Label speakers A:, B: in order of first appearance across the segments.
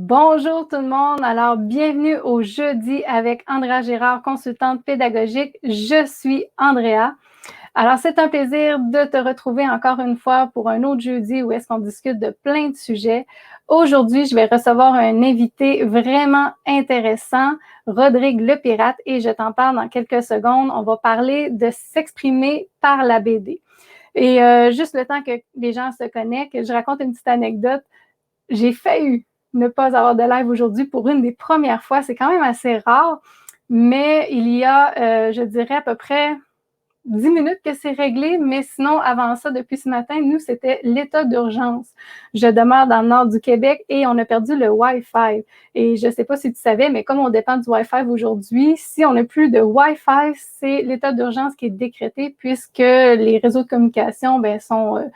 A: Bonjour tout le monde. Alors, bienvenue au Jeudi avec Andrea Gérard, consultante pédagogique. Je suis Andrea. Alors, c'est un plaisir de te retrouver encore une fois pour un autre jeudi où est-ce qu'on discute de plein de sujets. Aujourd'hui, je vais recevoir un invité vraiment intéressant, Rodrigue Le Pirate, et je t'en parle dans quelques secondes. On va parler de s'exprimer par la BD. Et juste le temps que les gens se connectent, je raconte une petite anecdote. J'ai failli ne pas avoir de live aujourd'hui pour une des premières fois. C'est quand même assez rare, mais il y a, je dirais, à peu près 10 minutes que c'est réglé, mais sinon, avant ça, depuis ce matin, nous, c'était l'état d'urgence. Je demeure dans le nord du Québec et on a perdu le Wi-Fi. Et je ne sais pas si tu savais, mais comme on dépend du Wi-Fi aujourd'hui, si on n'a plus de Wi-Fi, c'est l'état d'urgence qui est décrété puisque les réseaux de communication sont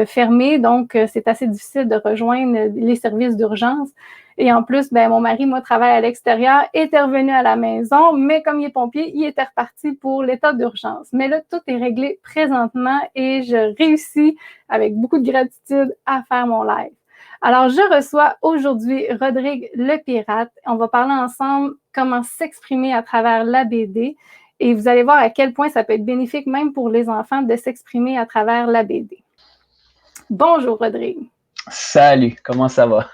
A: fermés. Donc, c'est assez difficile de rejoindre les services d'urgence. Et en plus, mon mari, moi, travaille à l'extérieur, était revenu à la maison, mais comme il est pompier, il était reparti pour l'état d'urgence. Mais là, tout est réglé présentement et je réussis avec beaucoup de gratitude à faire mon live. Alors, je reçois aujourd'hui Rodrigue Le Pirate. On va parler ensemble comment s'exprimer à travers la BD et vous allez voir à quel point ça peut être bénéfique même pour les enfants de s'exprimer à travers la BD. Bonjour Rodrigue.
B: Salut, comment ça va?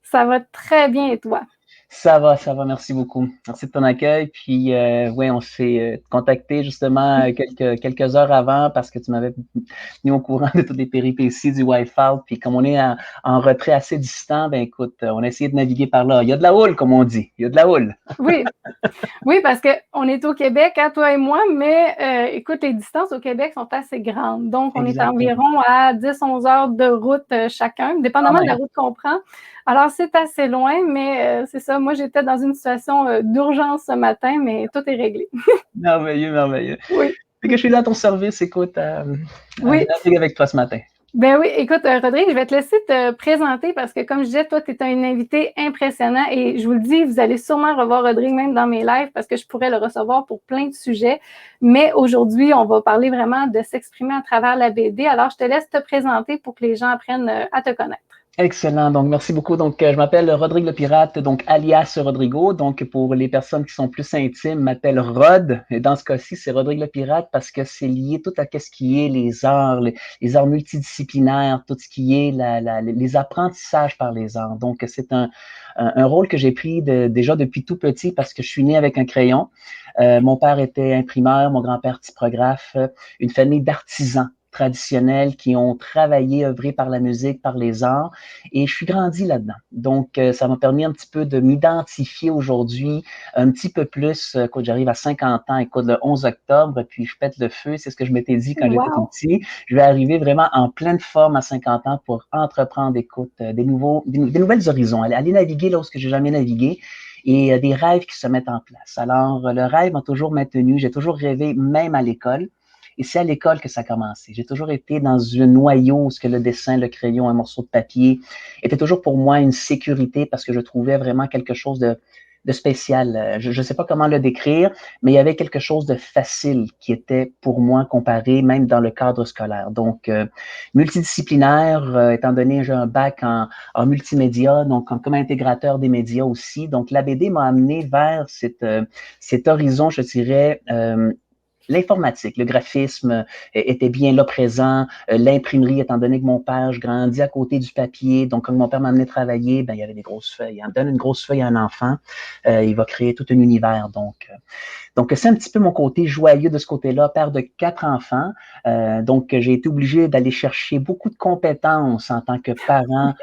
A: Ça va très bien et toi?
B: Ça va, merci beaucoup. Merci de ton accueil. Puis, oui, on s'est contacté justement quelques heures avant parce que tu m'avais mis au courant de toutes les péripéties du Wi-Fi. Puis, comme on est en retrait assez distant, ben écoute, on a essayé de naviguer par là. Il y a de la houle, comme on dit. Il y a de la houle.
A: Oui, oui, parce qu'on est au Québec, hein, toi et moi, mais écoute, les distances au Québec sont assez grandes. Donc, on est
B: Exactement.
A: environ à 10-11 heures de route chacun, dépendamment de la route qu'on prend. Alors, c'est assez loin, mais c'est ça. Moi, j'étais dans une situation d'urgence ce matin, mais tout est réglé.
B: Merveilleux, merveilleux.
A: Oui.
B: Fait que je suis là à ton service, écoute, à
A: Oui.
B: naviguer avec toi ce matin.
A: Ben oui, écoute, Rodrigue, je vais te laisser te présenter parce que, comme je disais, toi, tu es un invité impressionnant et je vous le dis, vous allez sûrement revoir Rodrigue même dans mes lives parce que je pourrais le recevoir pour plein de sujets. Mais aujourd'hui, on va parler vraiment de s'exprimer à travers la BD. Alors, je te laisse te présenter pour que les gens apprennent à te connaître.
B: Excellent, donc merci beaucoup. Donc, je m'appelle Rodrigue le Pirate, donc alias Rodrigo. Donc, pour les personnes qui sont plus intimes, m'appelle Rod. Et dans ce cas-ci, c'est Rodrigue le Pirate parce que c'est lié tout à ce qui est les arts multidisciplinaires, tout ce qui est les apprentissages par les arts. Donc, c'est un rôle que j'ai pris déjà depuis tout petit parce que je suis né avec un crayon. Mon père était imprimeur, mon grand-père typographe, une famille d'artisans traditionnels qui ont travaillé, œuvré par la musique, par les arts, et je suis grandi là-dedans. Donc, ça m'a permis un petit peu de m'identifier aujourd'hui un petit peu plus. Écoute, j'arrive à 50 ans, écoute, le 11 octobre, puis je pète le feu, c'est ce que je m'étais dit quand j'étais tout
A: Wow!
B: petit. Je vais arriver vraiment en pleine forme à 50 ans pour entreprendre, écoute, des nouvelles horizons, aller naviguer là où j'ai jamais navigué et des rêves qui se mettent en place. Alors, le rêve m'a toujours maintenu, j'ai toujours rêvé, même à l'école. Et c'est à l'école que ça a commencé. J'ai toujours été dans un noyau où ce que le dessin, le crayon, un morceau de papier était toujours pour moi une sécurité parce que je trouvais vraiment quelque chose de spécial. Je ne sais pas comment le décrire, mais il y avait quelque chose de facile qui était pour moi comparé même dans le cadre scolaire. Donc, multidisciplinaire, étant donné que j'ai un bac en multimédia, donc comme intégrateur des médias aussi. Donc, la BD m'a amené vers cet horizon, je dirais, l'informatique, le graphisme était bien là présent, l'imprimerie, étant donné que mon père, je grandis à côté du papier, donc quand mon père m'amenait travailler, ben, il y avait des grosses feuilles. On donne une grosse feuille à un enfant, il va créer tout un univers. Donc c'est un petit peu mon côté joyeux de ce côté-là, père de 4 enfants. Donc, j'ai été obligé d'aller chercher beaucoup de compétences en tant que parent.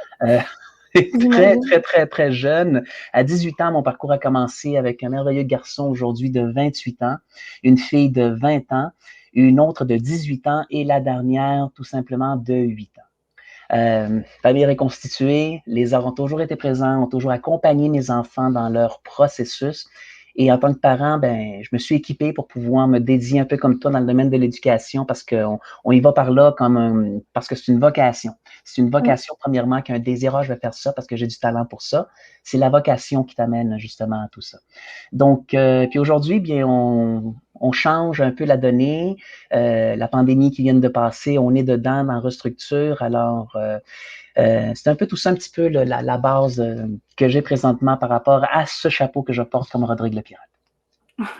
B: Très,
A: J'imagine.
B: très, très, très jeune. À 18 ans, mon parcours a commencé avec un merveilleux garçon aujourd'hui de 28 ans, une fille de 20 ans, une autre de 18 ans et la dernière, tout simplement, de 8 ans. Famille reconstituée, les arts ont toujours été présents, ont toujours accompagné mes enfants dans leur processus. Et en tant que parent, ben, je me suis équipé pour pouvoir me dédier un peu comme toi dans le domaine de l'éducation parce qu'on y va par là parce que c'est une vocation. C'est une vocation, premièrement, qu'un désir, je vais faire ça parce que j'ai du talent pour ça. C'est la vocation qui t'amène justement à tout ça. Donc, puis aujourd'hui, bien, On change un peu la donnée. La pandémie qui vient de passer, on est dedans dans restructure. Alors, c'est un peu tout ça, un petit peu la base que j'ai présentement par rapport à ce chapeau que je porte comme Rodrigue Le Pirate.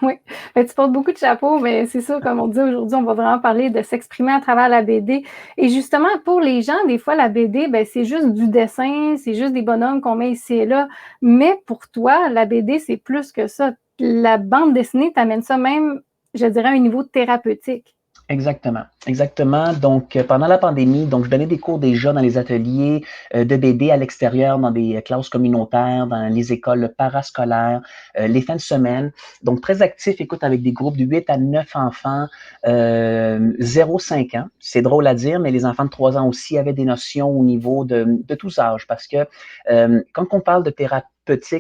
A: Oui, ben, tu portes beaucoup de chapeaux, mais c'est sûr, comme on dit aujourd'hui, on va vraiment parler de s'exprimer à travers la BD. Et justement, pour les gens, des fois, la BD, ben, c'est juste du dessin, c'est juste des bonhommes qu'on met ici et là. Mais pour toi, la BD, c'est plus que ça. La bande dessinée t'amène ça même, je dirais, à un niveau thérapeutique.
B: Exactement, exactement. Donc, pendant la pandémie, donc je donnais des cours déjà dans les ateliers de BD à l'extérieur, dans des classes communautaires, dans les écoles parascolaires, les fins de semaine. Donc, très actif, écoute, avec des groupes de 8 à 9 enfants, 0-5 ans. C'est drôle à dire, mais les enfants de 3 ans aussi avaient des notions au niveau de tous âges, parce que quand on parle de thérapeutique,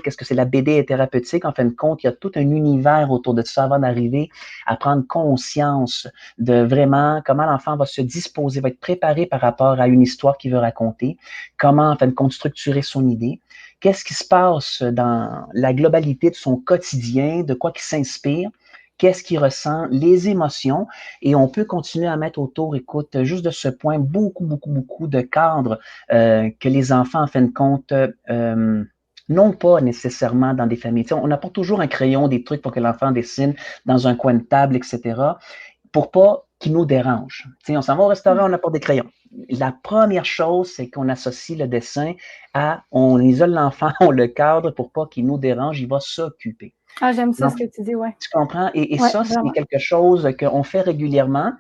B: est-ce que c'est la BD est thérapeutique? En fin de compte, il y a tout un univers autour de ça avant d'arriver à prendre conscience de vraiment comment l'enfant va se disposer, va être préparé par rapport à une histoire qu'il veut raconter, comment, en fin de compte, structurer son idée, qu'est-ce qui se passe dans la globalité de son quotidien, de quoi qu'il s'inspire, qu'est-ce qu'il ressent, les émotions, et on peut continuer à mettre autour, écoute, juste de ce point, beaucoup de cadres que les enfants, en fin de compte, non pas nécessairement dans des familles. Tu sais, on apporte toujours un crayon, des trucs pour que l'enfant dessine dans un coin de table, etc., pour pas qu'il nous dérange. Tu sais, on s'en va au restaurant, on apporte des crayons. La première chose, c'est qu'on associe le dessin à, on isole l'enfant, on le cadre pour pas qu'il nous dérange, il va s'occuper.
A: Ah, j'aime ça,
B: Donc,
A: ce que tu dis, ouais.
B: tu comprends? Et
A: Ouais,
B: ça, c'est
A: vraiment.
B: quelque chose qu'on fait régulièrement.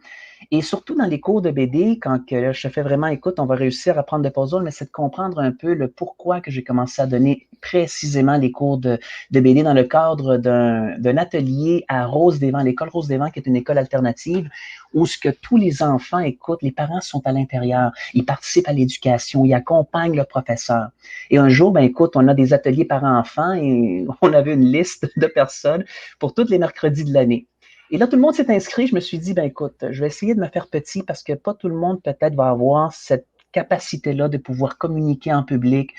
B: Et surtout dans les cours de BD, quand que je te fais vraiment, écoute, on va réussir à prendre des puzzles, mais c'est de comprendre un peu le pourquoi que j'ai commencé à donner précisément les cours de BD dans le cadre d'un atelier à Rose-des-Vents, l'école Rose-des-Vents, qui est une école alternative, où ce que tous les enfants écoutent, les parents sont à l'intérieur, ils participent à l'éducation, ils accompagnent le professeur. Et un jour, ben écoute, on a des ateliers parents-enfants et on avait une liste de personnes pour tous les mercredis de l'année. Et là, tout le monde s'est inscrit. Je me suis dit, ben écoute, je vais essayer de me faire petit parce que pas tout le monde peut-être va avoir cette capacité-là de pouvoir communiquer en public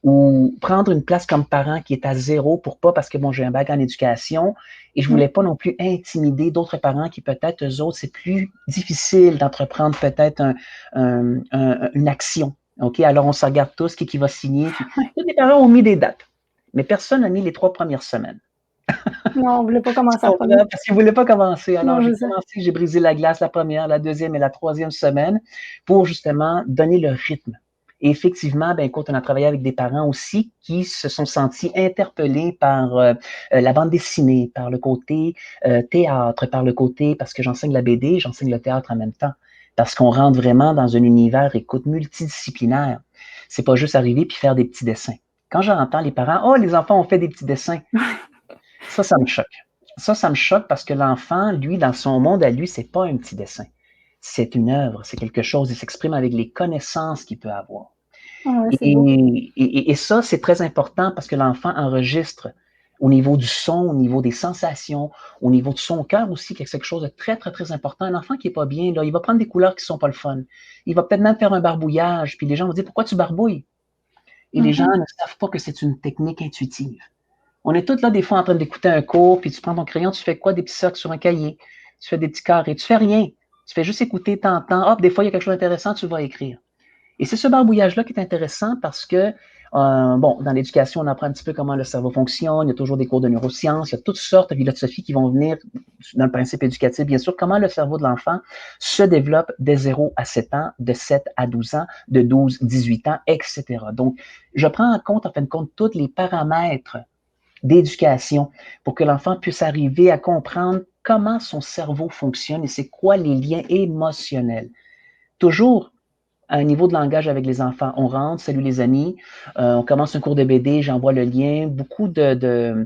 B: ou prendre une place comme parent qui est à zéro pour pas, parce que bon, j'ai un bac en éducation et je voulais pas non plus intimider d'autres parents qui peut-être, eux autres, c'est plus difficile d'entreprendre peut-être une action. OK? Alors, on se regarde tous qui va signer. Puis, tous les parents ont mis des dates, mais personne n'a mis les 3 premières semaines.
A: Non, on voulait pas
B: Tu
A: commencer en premier.
B: comprends? Parce qu'ils ne voulaient pas commencer. Alors,
A: Non,
B: j'ai
A: c'est ça.
B: commencé, j'ai brisé la glace la première, la deuxième et la troisième semaine pour justement donner le rythme. Et effectivement, ben écoute, on a travaillé avec des parents aussi qui se sont sentis interpellés par la bande dessinée, par le côté théâtre, par le côté, parce que j'enseigne la BD, j'enseigne le théâtre en même temps. Parce qu'on rentre vraiment dans un univers, écoute, multidisciplinaire. C'est pas juste arriver puis faire des petits dessins. Quand j'entends les parents, oh, les enfants ont fait des petits dessins, ça me choque. Ça me choque parce que l'enfant, lui, dans son monde à lui, c'est pas un petit dessin. C'est une œuvre, c'est quelque chose. Il s'exprime avec les connaissances qu'il peut avoir.
A: Ah ouais, c'est beau.
B: Et ça, c'est très important parce que l'enfant enregistre au niveau du son, au niveau des sensations, au niveau de son cœur aussi, quelque chose de très important. Un enfant qui est pas bien, là, il va prendre des couleurs qui sont pas le fun. Il va peut-être même faire un barbouillage, puis les gens vont dire, pourquoi tu barbouilles? Et les gens
A: Mhm.
B: ne savent pas que c'est une technique intuitive. On est tous là, des fois, en train d'écouter un cours, puis tu prends ton crayon, tu fais quoi? Des petits cercles sur un cahier. Tu fais des petits carrés. Tu fais rien. Tu fais juste écouter, t'entends. Hop, des fois, il y a quelque chose d'intéressant, tu vas écrire. Et c'est ce barbouillage-là qui est intéressant parce que, bon, dans l'éducation, on apprend un petit peu comment le cerveau fonctionne. Il y a toujours des cours de neurosciences. Il y a toutes sortes de philosophies qui vont venir dans le principe éducatif. Bien sûr, comment le cerveau de l'enfant se développe de 0 à 7 ans, de 7 à 12 ans, de 12 à 18 ans, etc. Donc, je prends en compte, en fin de compte, tous les paramètres d'éducation pour que l'enfant puisse arriver à comprendre comment son cerveau fonctionne et c'est quoi les liens émotionnels. Toujours à un niveau de langage avec les enfants. On rentre, salut les amis, on commence un cours de BD, j'envoie le lien, beaucoup je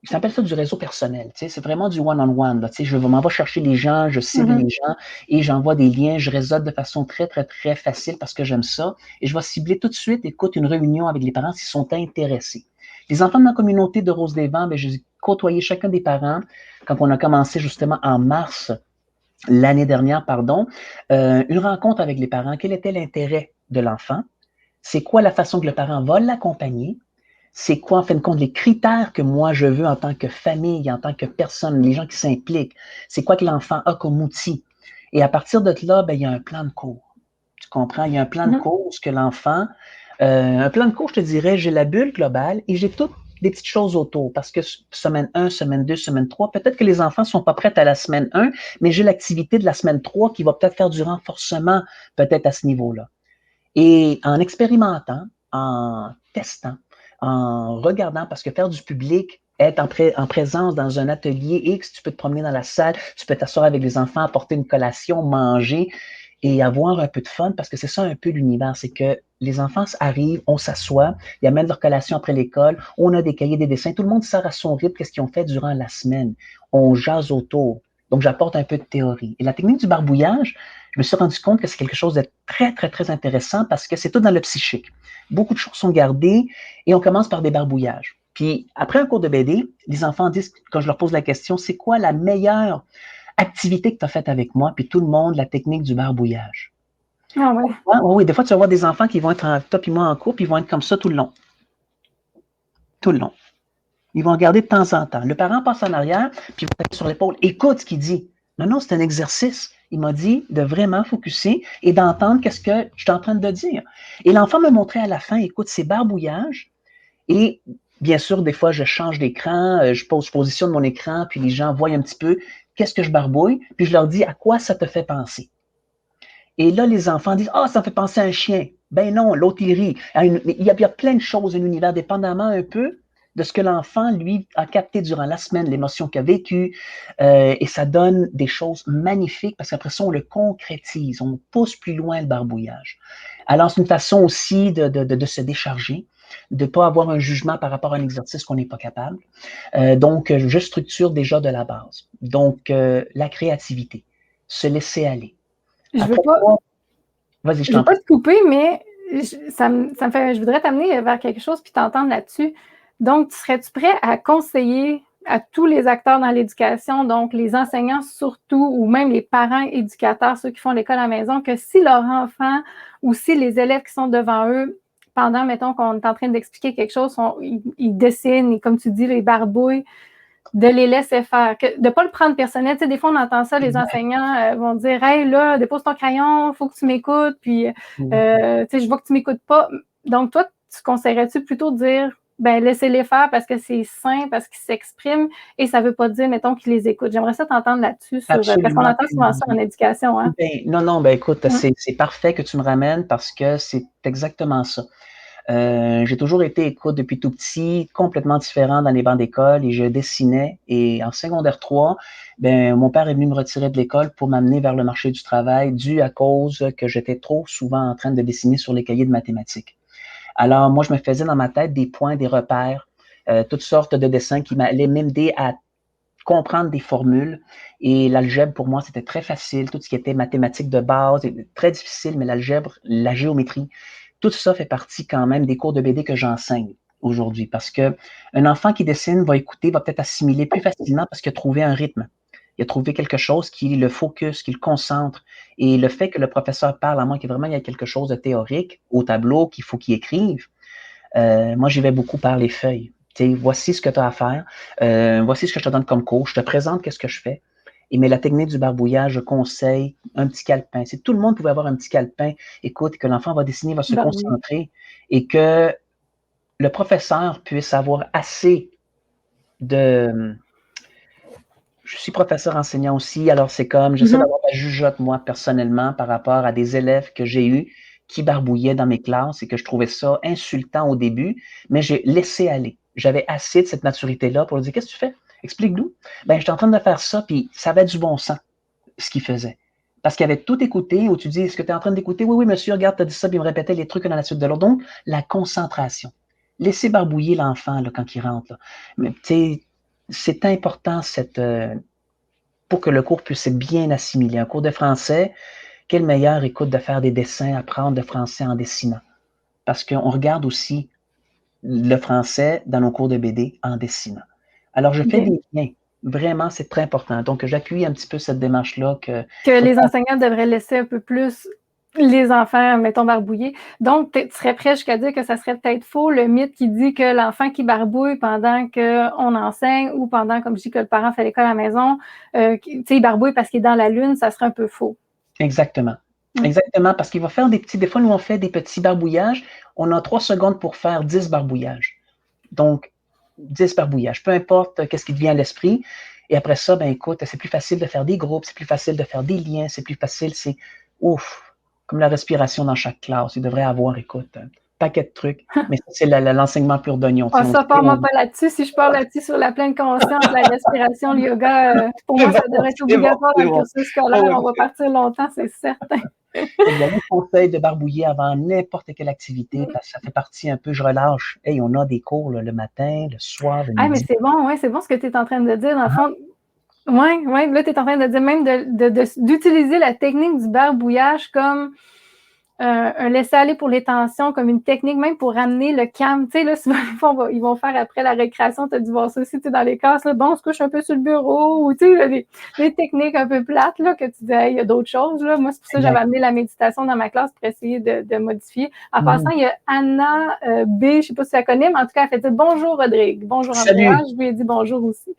B: s'appelle ça du réseau personnel, tu sais, c'est vraiment du one-on-one, là, tu sais, je m'en vais chercher les gens, je cible
A: Mhm.
B: les gens et j'envoie des liens, je réseaute de façon très facile parce que j'aime ça et je vais cibler tout de suite, écoute, une réunion avec les parents s'ils sont intéressés. Les enfants de ma communauté de Rose-des-Vents, ben, j'ai côtoyé chacun des parents quand on a commencé justement en mars l'année dernière, pardon, une rencontre avec les parents. Quel était l'intérêt de l'enfant? C'est quoi la façon que le parent va l'accompagner? C'est quoi, en fin de compte, les critères que moi je veux en tant que famille, en tant que personne, les gens qui s'impliquent? C'est quoi que l'enfant a comme outil? Et à partir de là, ben, il y a un plan de cours. Tu comprends? Il y a un plan de
A: Mhm.
B: cours où ce que l'enfant, un plan de cours, je te dirais, j'ai la bulle globale et j'ai toutes des petites choses autour parce que semaine 1, semaine 2, semaine 3, peut-être que les enfants ne sont pas prêts à la semaine 1, mais j'ai l'activité de la semaine 3 qui va peut-être faire du renforcement peut-être à ce niveau-là. Et en expérimentant, en testant, en regardant, parce que faire du public, être en présence dans un atelier X, tu peux te promener dans la salle, tu peux t'asseoir avec les enfants, apporter une collation, manger et avoir un peu de fun, parce que c'est ça un peu l'univers, c'est que les enfants arrivent, on s'assoit, ils amènent leur collation après l'école, on a des cahiers, des dessins, tout le monde sort à son rythme, qu'est-ce qu'ils ont fait durant la semaine. On jase autour. Donc, j'apporte un peu de théorie. Et la technique du barbouillage, je me suis rendu compte que c'est quelque chose de très, très, très intéressant parce que c'est tout dans le psychique. Beaucoup de choses sont gardées et on commence par des barbouillages. Puis, après un cours de BD, les enfants disent, quand je leur pose la question, c'est quoi la meilleure activité que tu as faite avec moi? Puis tout le monde, la technique du barbouillage.
A: Ah ouais.
B: Ouais, oui, des fois, tu vas voir des enfants qui vont être en top et moi en cours, puis ils vont être comme ça tout le long. Tout le long. Ils vont regarder de temps en temps. Le parent passe en arrière, puis il va taper sur l'épaule. Écoute ce qu'il dit. Non, non, c'est un exercice. Il m'a dit de vraiment focuser et d'entendre qu'est-ce que je suis en train de dire. Et l'enfant m'a montré à la fin, écoute, c'est barbouillage. Et bien sûr, des fois, je change d'écran, je positionne mon écran, puis les gens voient un petit peu qu'est-ce que je barbouille, puis je leur dis à quoi ça te fait penser. Et là, les enfants disent, ah, ça me fait penser à un chien. Ben non, l'autre, il rit. Il y a plein de choses, un univers, dépendamment un peu de ce que l'enfant, lui, a capté durant la semaine, l'émotion qu'il a vécue. Et ça donne des choses magnifiques parce qu'après ça, on le concrétise, on pousse plus loin le barbouillage. Alors, c'est une façon aussi de se décharger, de ne pas avoir un jugement par rapport à un exercice qu'on n'est pas capable. Donc, je structure déjà de la base. Donc, la créativité, se laisser aller.
A: Je veux
B: Après
A: pas,
B: quoi, vas-y, je
A: je veux
B: t'en
A: pas
B: prie.
A: te couper, mais ça me fait, je voudrais t'amener vers quelque chose puis t'entendre là-dessus. Donc, serais-tu prêt à conseiller à tous les acteurs dans l'éducation, donc les enseignants surtout, ou même les parents éducateurs, ceux qui font l'école à la maison, que si leur enfant ou si les élèves qui sont devant eux, pendant, mettons, qu'on est en train d'expliquer quelque chose, ils dessinent, et comme tu dis, les barbouillent, de les laisser faire, de ne pas le prendre personnel. Tu sais, des fois, on entend ça, les enseignants vont dire, hey, là, dépose ton crayon, il faut que tu m'écoutes, puis, tu sais, je vois que tu ne m'écoutes pas. Donc, toi, tu conseillerais-tu plutôt de dire, ben, laissez-les faire parce que c'est sain, parce qu'ils s'expriment, et ça ne veut pas dire, mettons, qu'ils les écoutent. J'aimerais ça t'entendre là-dessus, parce qu'on
B: Absolument.
A: entend souvent ça en éducation, hein?
B: Ben, non, non, ben écoute,
A: Mm.
B: c'est parfait que tu me ramènes parce que c'est exactement ça. J'ai toujours été, écoute, depuis tout petit, complètement différent dans les bancs d'école et je dessinais. Et en secondaire 3, ben, mon père est venu me retirer de l'école pour m'amener vers le marché du travail, dû à cause que j'étais trop souvent en train de dessiner sur les cahiers de mathématiques. Alors, moi, je me faisais dans ma tête des points, des repères, toutes sortes de dessins qui m'allaient m'aider à comprendre des formules. Et l'algèbre, pour moi, c'était très facile. Tout ce qui était mathématiques de base, très difficile, mais l'algèbre, la géométrie, tout ça fait partie quand même des cours de BD que j'enseigne aujourd'hui. Parce que un enfant qui dessine va écouter, va peut-être assimiler plus facilement parce qu'il a trouvé un rythme. Il a trouvé quelque chose qui le focus, qui le concentre. Et le fait que le professeur parle, à moins qu'il vraiment y ait quelque chose de théorique au tableau qu'il faut qu'il écrive, moi, j'y vais beaucoup par les feuilles. T'sais, voici ce que tu as à faire, voici ce que je te donne comme cours, je te présente qu'est-ce que je fais. Et mais la technique du barbouillage, je conseille un petit calepin. Si tout le monde pouvait avoir un petit calepin, écoute, que l'enfant va dessiner, va se
A: Ben oui.
B: concentrer et que le professeur puisse avoir assez de... Je suis professeur enseignant aussi, alors c'est comme, j'essaie
A: Mhm.
B: d'avoir ma jugeote, moi, personnellement, par rapport à des élèves que j'ai eus qui barbouillaient dans mes classes et que je trouvais ça insultant au début, mais j'ai laissé aller. J'avais assez de cette maturité-là pour lui dire, qu'est-ce que tu fais? Explique-nous. Ben, j'étais en train de faire ça, puis ça avait du bon sens, ce qu'il faisait. Parce qu'il avait tout écouté, où tu dis, est-ce que tu es en train d'écouter? Oui, oui, monsieur, regarde, tu as dit ça, puis il me répétait les trucs dans la suite de l'autre. Donc, la concentration. Laissez barbouiller l'enfant là, quand il rentre. Là. Mais, c'est important pour que le cours puisse être bien assimilé. Un cours de français, quel meilleur écoute de faire des dessins, apprendre le français en dessinant. Parce qu'on regarde aussi le français dans nos cours de BD en dessinant. Alors, je fais
A: OK.
B: des liens. Vraiment, c'est très important. Donc, j'appuie un petit peu cette démarche-là que
A: Que
B: faut
A: les
B: pas...
A: enseignants devraient laisser un peu plus les enfants, mettons, barbouillés. Donc, tu serais prêt jusqu'à dire que ça serait peut-être faux, le mythe qui dit que l'enfant qui barbouille pendant qu'on enseigne ou pendant, comme je dis, que le parent fait l'école à la maison, il barbouille parce qu'il est dans la lune, ça serait un peu faux.
B: Exactement. Exactement, parce qu'il va faire des fois, nous, on fait des petits barbouillages. On a 3 secondes pour faire 10 barbouillages. Donc, 10 barbouillages, peu importe qu'est-ce qui te vient à l'esprit. Et après ça, ben écoute, c'est plus facile de faire des groupes, c'est plus facile de faire des liens, c'est plus facile, c'est ouf, comme la respiration dans chaque classe. Il devrait avoir, écoute, un paquet de trucs. Mais ça, c'est l'enseignement pur d'oignon.
A: Ah, ça, parle-moi pas là-dessus. Si je parle là-dessus sur la pleine conscience, la respiration, le yoga, pour moi, ça devrait être obligatoire dans le cursus scolaire. On va partir longtemps, c'est certain.
B: Je vous conseille de barbouiller avant n'importe quelle activité parce que ça fait partie un peu, je relâche. Hey, on a des cours là, le matin, le soir, le
A: Ah, mais
B: midi.
A: c'est bon, ouais, c'est bon ce que tu es en train de dire. Dans le fond, ouais, là, tu es en train de dire même d'utiliser la technique du barbouillage comme un laisser-aller pour les tensions, comme une technique même pour ramener le calme. Tu sais, là, souvent, ils vont faire après la récréation, tu as dû voir ça aussi, tu sais, dans les classes, là, bon, on se couche un peu sur le bureau, ou tu sais, des techniques un peu plates, là, que tu dis, hey, il y a d'autres choses, là. Moi, c'est pour ça que j'avais amené la méditation dans ma classe pour essayer de modifier. En passant, il y a Anna B, je sais pas si tu la connais, mais en tout cas, elle fait dire bonjour Rodrigue, bonjour Andrea, je lui ai dit bonjour aussi.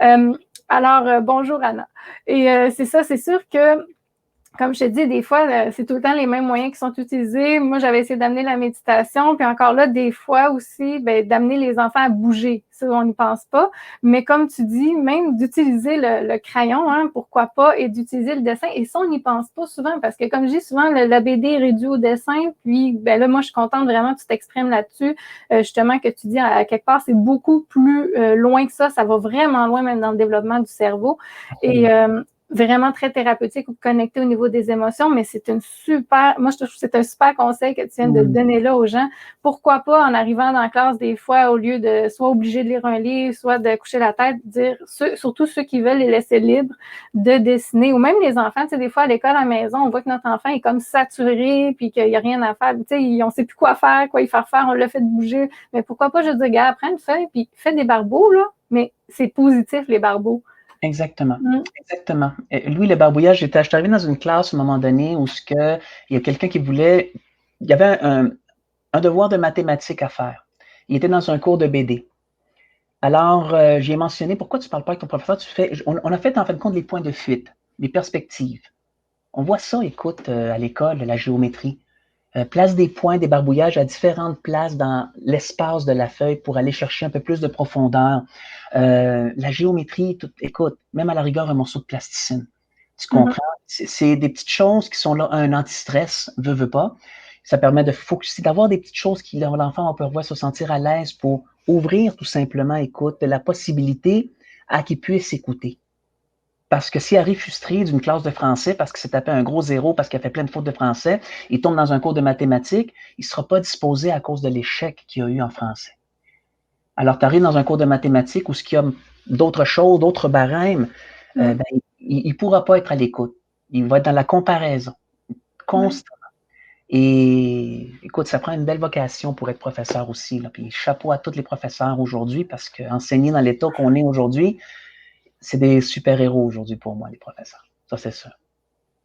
A: Bonjour Anna. Et c'est ça, c'est sûr que comme je te dis, des fois, c'est tout le temps les mêmes moyens qui sont utilisés. Moi, j'avais essayé d'amener la méditation, puis encore là, des fois aussi, d'amener les enfants à bouger. Ça, on n'y pense pas. Mais comme tu dis, même d'utiliser le crayon, hein, pourquoi pas, et d'utiliser le dessin. Et ça, on n'y pense pas souvent, parce que comme je dis souvent, la BD est réduite au dessin. Puis, là, moi, je suis contente vraiment que tu t'exprimes là-dessus. Justement, que tu dis à quelque part, c'est beaucoup plus loin que ça. Ça va vraiment loin, même dans le développement du cerveau. Et vraiment très thérapeutique ou connecté au niveau des émotions, mais c'est moi je trouve que c'est un super conseil que tu viens de donner là aux gens. Pourquoi pas, en arrivant dans la classe, des fois, au lieu de soit obligé de lire un livre, soit de coucher la tête, dire, surtout ceux qui veulent les laisser libres, de dessiner, ou même les enfants, tu sais, des fois, à l'école, à la maison, on voit que notre enfant est comme saturé, puis qu'il n'y a rien à faire, tu sais, on ne sait plus quoi faire, quoi y faire faire, on l'a fait bouger, mais pourquoi pas, je dis, gars, prends une feuille, puis fais des barbeaux, là, mais c'est positif, les barbeaux.
B: Exactement. Exactement. Lui, le barbouillage, je suis arrivé dans une classe à un moment donné où il y a quelqu'un qui voulait, il y avait un devoir de mathématiques à faire. Il était dans un cours de BD. Alors, j'ai mentionné, pourquoi tu ne parles pas avec ton professeur? On a fait en fin de compte les points de fuite, les perspectives. On voit ça, écoute, à l'école, la géométrie. Place des points, des barbouillages à différentes places dans l'espace de la feuille pour aller chercher un peu plus de profondeur. La géométrie, écoute, même à la rigueur, un morceau de plasticine. Tu comprends? C'est des petites choses qui sont là, un anti-stress, veut pas. Ça permet de focuser, d'avoir des petites choses qui l'enfant peut pouvoir se sentir à l'aise pour ouvrir tout simplement, écoute, la possibilité à qu'il puisse écouter. Parce que s'il arrive frustré d'une classe de français parce qu'il s'est tapé un gros zéro, parce qu'il a fait plein de fautes de français, il tombe dans un cours de mathématiques, il ne sera pas disposé à cause de l'échec qu'il a eu en français. Alors, tu arrives dans un cours de mathématiques où il y a d'autres choses, d'autres barèmes, il ne pourra pas être à l'écoute. Il va être dans la comparaison, constamment. Et écoute, ça prend une belle vocation pour être professeur aussi. Là. Puis chapeau à tous les professeurs aujourd'hui, parce qu'enseigner dans l'état qu'on est aujourd'hui, c'est des super-héros aujourd'hui pour moi, les professeurs. Ça, c'est sûr.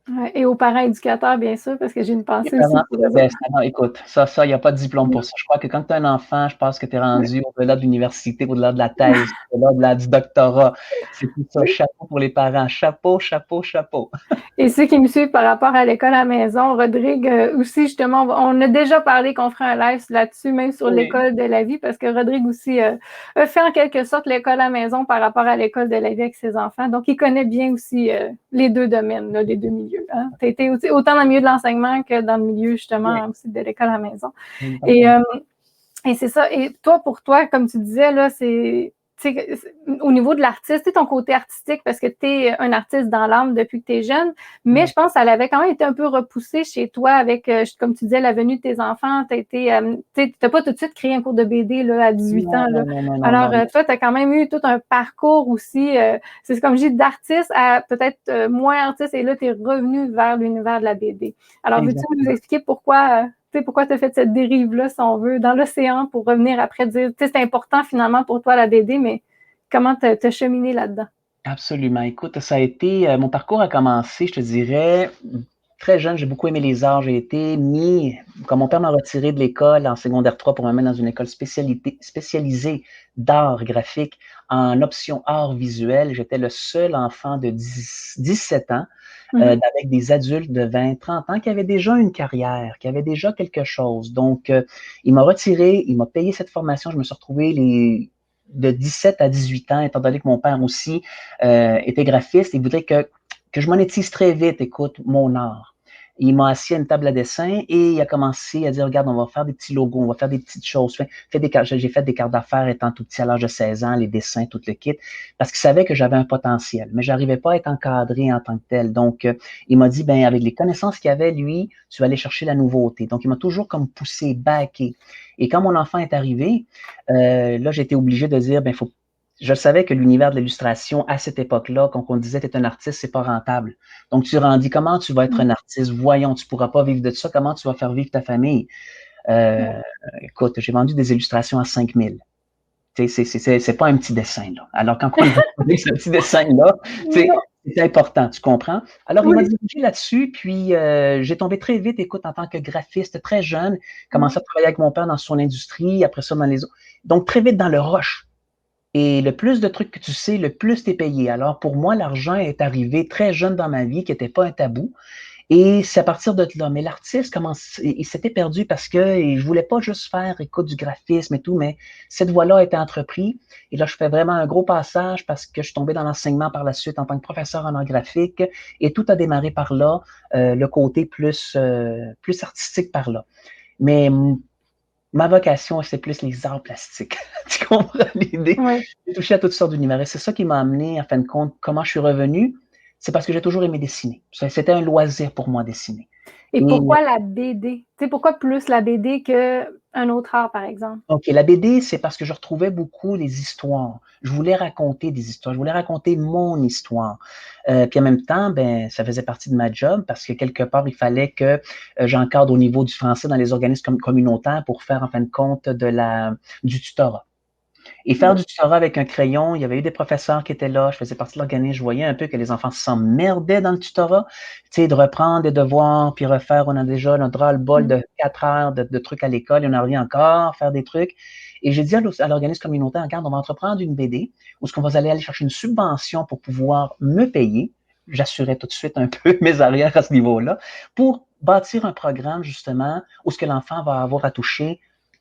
A: Ouais, et aux parents éducateurs, bien sûr, parce que j'ai une pensée aussi pour eux autres.
B: Non, écoute, ça, il n'y a pas de diplôme pour ça. Je crois que quand tu as un enfant, je pense que tu es rendu au-delà de l'université, au-delà de la thèse, au-delà du doctorat. C'est tout ça. Chapeau pour les parents. Chapeau, chapeau, chapeau.
A: Et ceux qui me suivent par rapport à l'école à la maison, Rodrigue aussi, justement, on a déjà parlé qu'on ferait un live là-dessus, même sur l'école de la vie, parce que Rodrigue aussi a fait en quelque sorte l'école à la maison par rapport à l'école de la vie avec ses enfants. Donc, il connaît bien aussi les deux domaines, là, les deux milieux. Hein. Tu as été autant dans le milieu de l'enseignement que dans le milieu, justement, aussi de l'école à la maison. Et c'est ça. Et toi, pour toi, comme tu disais, là, c'est au niveau de l'artiste, c'est ton côté artistique parce que tu es un artiste dans l'âme depuis que tu es jeune, mais je pense que ça avait quand même été un peu repoussé chez toi avec, comme tu disais, la venue de tes enfants. Tu n'as pas tout de suite créé un cours de BD là, à 18 ans. Là. Alors, toi, tu as quand même eu tout un parcours aussi, c'est comme je dis, d'artiste à peut-être moins artiste, et là, tu es revenu vers l'univers de la BD. Alors, veux-tu nous expliquer pourquoi tu as fait cette dérive-là, si on veut, dans l'océan pour revenir après dire, c'est important finalement pour toi la BD, mais comment tu as cheminé là-dedans?
B: Absolument. Écoute, ça a été, mon parcours a commencé, je te dirais, très jeune, j'ai beaucoup aimé les arts. J'ai été mis, quand mon père m'a retiré de l'école en secondaire 3 pour me mettre dans une école spécialisée d'art graphique en option art visuel, j'étais le seul enfant de 17 ans
A: Mhm.
B: avec des adultes de 20, 30 ans qui avaient déjà une carrière, qui avaient déjà quelque chose. Donc, il m'a retiré, il m'a payé cette formation. Je me suis retrouvé de 17 à 18 ans, étant donné que mon père aussi était graphiste. Il voudrait que je monétise très vite, écoute, mon art. Il m'a assis à une table à dessin et il a commencé à dire, regarde, on va faire des petits logos, on va faire des petites choses. J'ai fait des cartes d'affaires étant tout petit à l'âge de 16 ans, les dessins, tout le kit, parce qu'il savait que j'avais un potentiel, mais j'arrivais pas à être encadré en tant que tel. Donc, il m'a dit, ben, avec les connaissances qu'il avait, lui, tu vas aller chercher la nouveauté. Donc, il m'a toujours comme poussé, backé. Et quand mon enfant est arrivé, là, j'ai été obligé de dire, ben, faut je savais que l'univers de l'illustration, à cette époque-là, quand on disait tu es un artiste, c'est pas rentable. Donc, tu rendis comment tu vas être un
A: Mhm.
B: artiste? Voyons, tu pourras pas vivre de ça. Comment tu vas faire vivre ta famille? Euh,
A: Ouais.
B: écoute, j'ai vendu des illustrations à 5 000. C'est pas un petit dessin, là. Alors, quand on a trouvé ce petit dessin-là,
A: Non.
B: c'est important, tu comprends? Alors, il m'a
A: Oui.
B: dirigé là-dessus, puis j'ai tombé très vite, écoute, en tant que graphiste, très jeune, commencé
A: Mhm.
B: à travailler avec mon père dans son industrie, après ça dans les autres. Donc, très vite dans le rush. Et le plus de trucs que tu sais, le plus tu es payé. Alors, pour moi, l'argent est arrivé très jeune dans ma vie, qui n'était pas un tabou. Et c'est à partir de là. Mais l'artiste il s'était perdu parce que je voulais pas juste faire, écoute, du graphisme et tout, mais cette voie-là a été entreprise. Et là, je fais vraiment un gros passage parce que je suis tombé dans l'enseignement par la suite en tant que professeur en art graphique. Et tout a démarré par là, le côté plus artistique par là. Mais ma vocation, c'est plus les arts plastiques. Tu comprends l'idée?
A: Oui.
B: J'ai touché à toutes sortes d'univers et c'est ça qui m'a amené, en fin de compte, comment je suis revenu. C'est parce que j'ai toujours aimé dessiner. C'était un loisir pour moi, dessiner.
A: Et
B: Et
A: pourquoi la BD? Tu sais, pourquoi plus la BD qu'un autre art, par exemple?
B: OK, la BD, c'est parce que je retrouvais beaucoup les histoires. Je voulais raconter des histoires, je voulais raconter mon histoire. Puis en même temps, ben, ça faisait partie de ma job parce que quelque part, il fallait que j'encadre au niveau du français dans les organismes communautaires pour faire, en fin de compte, du tutorat. Et faire
A: Oui.
B: du tutorat avec un crayon, il y avait eu des professeurs qui étaient là, je faisais partie de l'organisme, je voyais un peu que les enfants s'emmerdaient dans le tutorat, tu sais, de reprendre des devoirs, puis refaire, on a déjà notre ras-le-bol
A: Mhm.
B: de 4 heures de trucs à l'école, et on en revient encore, faire des trucs. Et j'ai dit à l'organisme communautaire, regarde, on va entreprendre une BD, où ce qu'on va aller chercher une subvention pour pouvoir me payer, j'assurais tout de suite un peu mes arrières à ce niveau-là, pour bâtir un programme, justement, où ce que l'enfant va avoir à toucher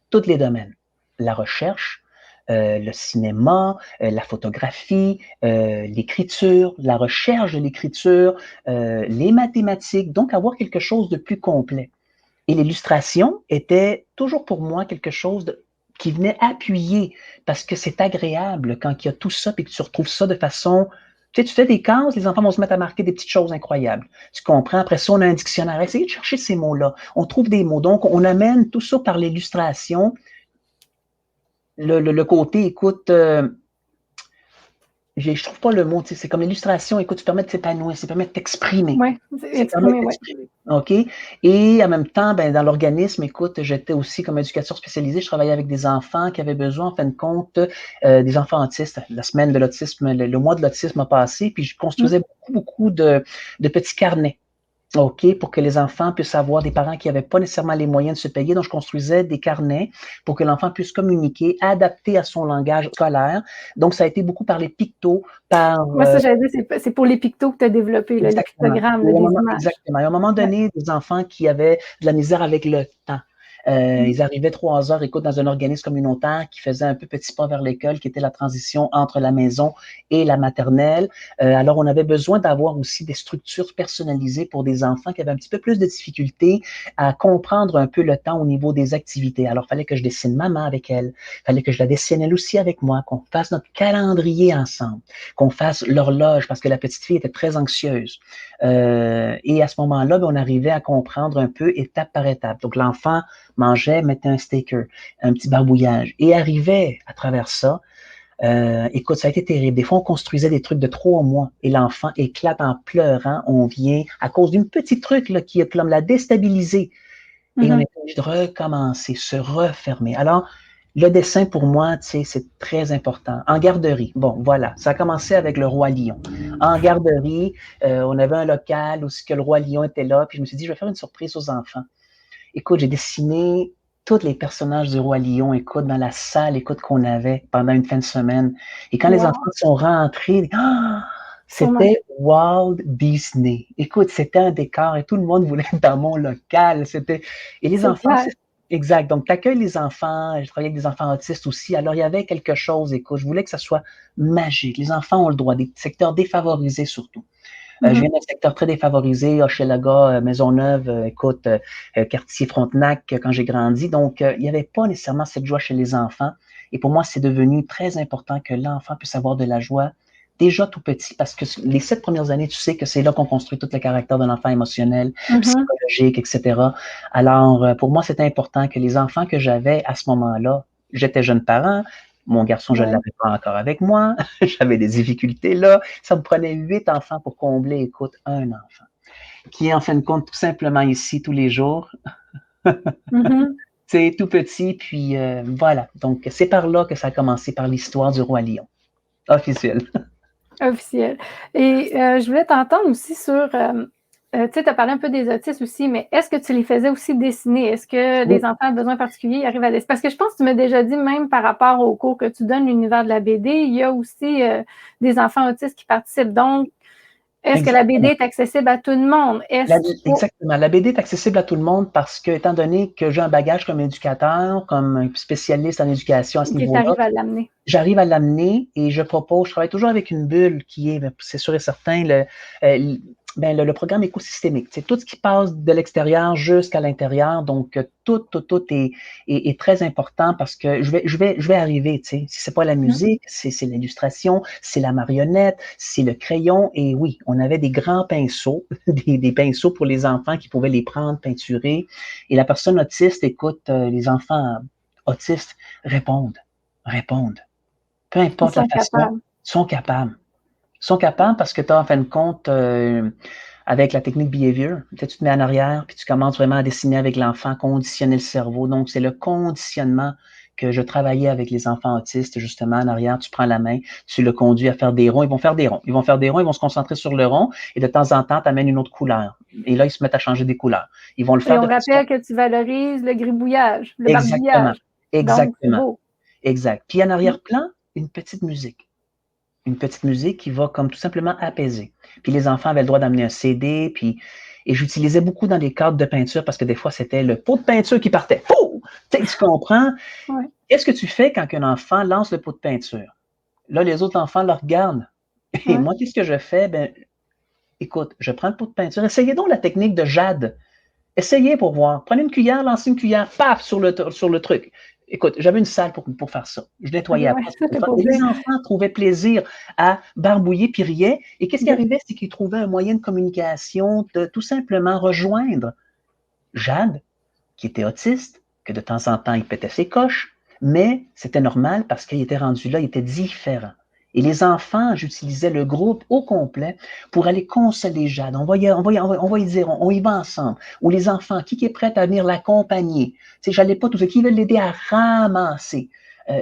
B: tous les domaines. La recherche, le cinéma, la photographie, l'écriture, la recherche de l'écriture, les mathématiques, donc avoir quelque chose de plus complet. Et l'illustration était toujours pour moi quelque chose qui venait appuyer, parce que c'est agréable quand il y a tout ça et que tu retrouves ça de façon. Tu sais, tu fais des cases, les enfants vont se mettre à marquer des petites choses incroyables. Tu comprends? Après ça, on a un dictionnaire. Essayez de chercher ces mots-là. On trouve des mots. Donc, on amène tout ça par l'illustration. Le côté, écoute, je trouve pas le mot, tu sais, c'est comme l'illustration, écoute, ça permet de s'épanouir, ça permet de t'exprimer.
A: Oui, c'est
B: Ça permet de
A: exprimé, oui.
B: t'exprimer. OK? Et en même temps, ben, dans l'organisme, écoute, j'étais aussi comme éducateur spécialisé, je travaillais avec des enfants qui avaient besoin, en fin de compte, des enfants autistes. La semaine de l'autisme, le mois de l'autisme a passé, puis je construisais
A: Mhm.
B: beaucoup, beaucoup de petits carnets. OK, pour que les enfants puissent avoir des parents qui n'avaient pas nécessairement les moyens de se payer. Donc, je construisais des carnets pour que l'enfant puisse communiquer, adapté à son langage scolaire. Donc, ça a été beaucoup par les pictos, par
A: Moi, ça, j'allais dire, c'est pour les pictos que tu as développé, là, les
B: exactement.
A: pictogrammes,
B: Et
A: là,
B: à un
A: des
B: moment,
A: images.
B: exactement. Et à un moment
A: Ouais.
B: donné, des enfants qui avaient de la misère avec le temps.
A: Mhm.
B: Ils arrivaient 3 heures, écoute, dans un organisme communautaire qui faisait un peu petit pas vers l'école, qui était la transition entre la maison et la maternelle. Alors, on avait besoin d'avoir aussi des structures personnalisées pour des enfants qui avaient un petit peu plus de difficultés à comprendre un peu le temps au niveau des activités. Alors, il fallait que je dessine maman avec elle, il fallait que je la dessine elle aussi avec moi, qu'on fasse notre calendrier ensemble, qu'on fasse l'horloge, parce que la petite fille était très anxieuse. Et à ce moment-là, ben, on arrivait à comprendre un peu étape par étape. Donc, l'enfant mangeait, mettait un sticker, un petit barbouillage, et arrivait à travers ça. Écoute, ça a été terrible. Des fois, on construisait des trucs de 3 mois et l'enfant éclate en pleurant. On vient à cause d'une petite truc là, qui a comme l'a déstabilisé et on
A: Mhm.
B: est obligé de recommencer, se refermer. Alors, Le dessin, pour moi, tu sais, c'est très important. En garderie, bon, voilà, ça a commencé avec le Roi Lion. En garderie, on avait un local où que le Roi Lion était là, puis je me suis dit, je vais faire une surprise aux enfants. Écoute, j'ai dessiné tous les personnages du Roi Lion, écoute, dans la salle, écoute, qu'on avait pendant une fin de semaine. Et quand les
A: Wow,
B: enfants sont rentrés,
A: trop
B: c'était
A: magique.
B: Walt Disney. Écoute, c'était un décor et tout le monde voulait être dans mon local. Et les
A: C'est
B: enfants,
A: clair.
B: exact. Donc, tu accueilles les enfants. Je travaillais avec des enfants autistes aussi. Alors, il y avait quelque chose, écoute, je voulais que ça soit magique. Les enfants ont le droit, des secteurs défavorisés surtout. Je viens
A: Mhm.
B: d'un secteur très défavorisé, Hochelaga, Maisonneuve, écoute, quartier Frontenac, quand j'ai grandi. Donc, il n'y avait pas nécessairement cette joie chez les enfants. Et pour moi, c'est devenu très important que l'enfant puisse avoir de la joie déjà tout petit, parce que les 7 premières années, tu sais que c'est là qu'on construit tout le caractère de l'enfant émotionnel,
A: Mhm.
B: psychologique, etc. Alors, pour moi, c'était important que les enfants que j'avais à ce moment-là, j'étais jeune parent, mon garçon, je ne
A: Ouais.
B: l'avais pas encore avec moi, j'avais des difficultés là, ça me prenait 8 enfants pour combler, écoute, un enfant, qui est en fin de compte tout simplement ici tous les jours.
A: Mhm.
B: C'est tout petit, puis voilà. Donc, c'est par là que ça a commencé, par l'histoire du Roi Lion, officiel.
A: Officiel. Et je voulais t'entendre aussi sur, tu sais, tu as parlé un peu des autistes aussi, mais est-ce que tu les faisais aussi dessiner? Est-ce que
B: Oui,
A: des enfants à besoins particuliers arrivent à dessiner? Parce que je pense que tu m'as déjà dit, même par rapport au cours que tu donnes, l'univers de la BD, il y a aussi des enfants autistes qui participent. Donc, est-ce que la BD
B: exactement.
A: est accessible à tout le monde? Est-ce qu'il faut...
B: Exactement. La BD est accessible à tout le monde parce que, étant donné que j'ai un bagage comme éducateur, comme un spécialiste en éducation à ce
A: Ok, tu
B: niveau-là,
A: arrives à l'amener?
B: j'arrive à l'amener et je travaille toujours avec une bulle qui est, c'est sûr et certain, le programme écosystémique. C'est tout ce qui passe de l'extérieur jusqu'à l'intérieur. Donc, tout est très important parce que je vais arriver, tu sais. Si c'est pas la
A: Mm.
B: musique, c'est l'illustration, c'est la marionnette, c'est le crayon. Et oui, on avait des grands pinceaux, des pinceaux pour les enfants qui pouvaient les prendre, peinturer. Et la personne autiste, écoute, les enfants autistes répondent peu
A: Ils
B: importe la
A: sont
B: façon,
A: capables.
B: sont capables. Sont capables parce que tu as, en fin de compte, avec la technique behavior, tu te mets en arrière, puis tu commences vraiment à dessiner avec l'enfant, conditionner le cerveau. Donc, c'est le conditionnement que je travaillais avec les enfants autistes, justement, en arrière, tu prends la main, tu le conduis à faire des ronds, ils vont faire des ronds. Ils vont faire des ronds, ils vont se concentrer sur le rond, et de temps en temps, tu amènes une autre couleur. Et là, ils se mettent à changer des couleurs. Ils vont le
A: Et
B: faire
A: on
B: de façon
A: rappelle que tu valorises le gribouillage, le
B: exactement,
A: barbouillage. Donc, c'est
B: exactement,
A: beau.
B: exact. Puis en
A: Mm.
B: arrière-plan, une petite musique. Une petite musique qui va comme tout simplement apaiser. Puis les enfants avaient le droit d'amener un CD, et j'utilisais beaucoup dans les cadres de peinture parce que des fois, c'était le pot de peinture qui partait. Fou! Tu comprends?
A: Ouais.
B: Qu'est-ce que tu fais quand un enfant lance le pot de peinture? Là, les autres enfants le regardent. Et
A: Ouais.
B: moi, qu'est-ce que je fais? Ben, écoute, je prends le pot de peinture. Essayez donc la technique de Jade. Essayez pour voir. Prenez une cuillère, lancez une cuillère, paf, sur le truc. Écoute, j'avais une salle pour faire ça. Je
A: Ok,
B: nettoyais
A: ouais,
B: après.
A: ça, c'est pas
B: Et les
A: pire.
B: enfants trouvaient plaisir à barbouiller puis riaient. Et qu'est-ce qui
A: Ok.
B: arrivait? C'est qu'ils trouvaient un moyen de communication, de tout simplement rejoindre Jade, qui était autiste, que de temps en temps, il pétait ses coches, mais c'était normal parce qu'il était rendu là, il était différent. Et les enfants, j'utilisais le groupe au complet pour aller consoler Jade. On va y dire, on y va ensemble. Ou les enfants, qui est prêt à venir l'accompagner? Tu sais, j'allais pas tout ça. Qui veut l'aider à ramasser?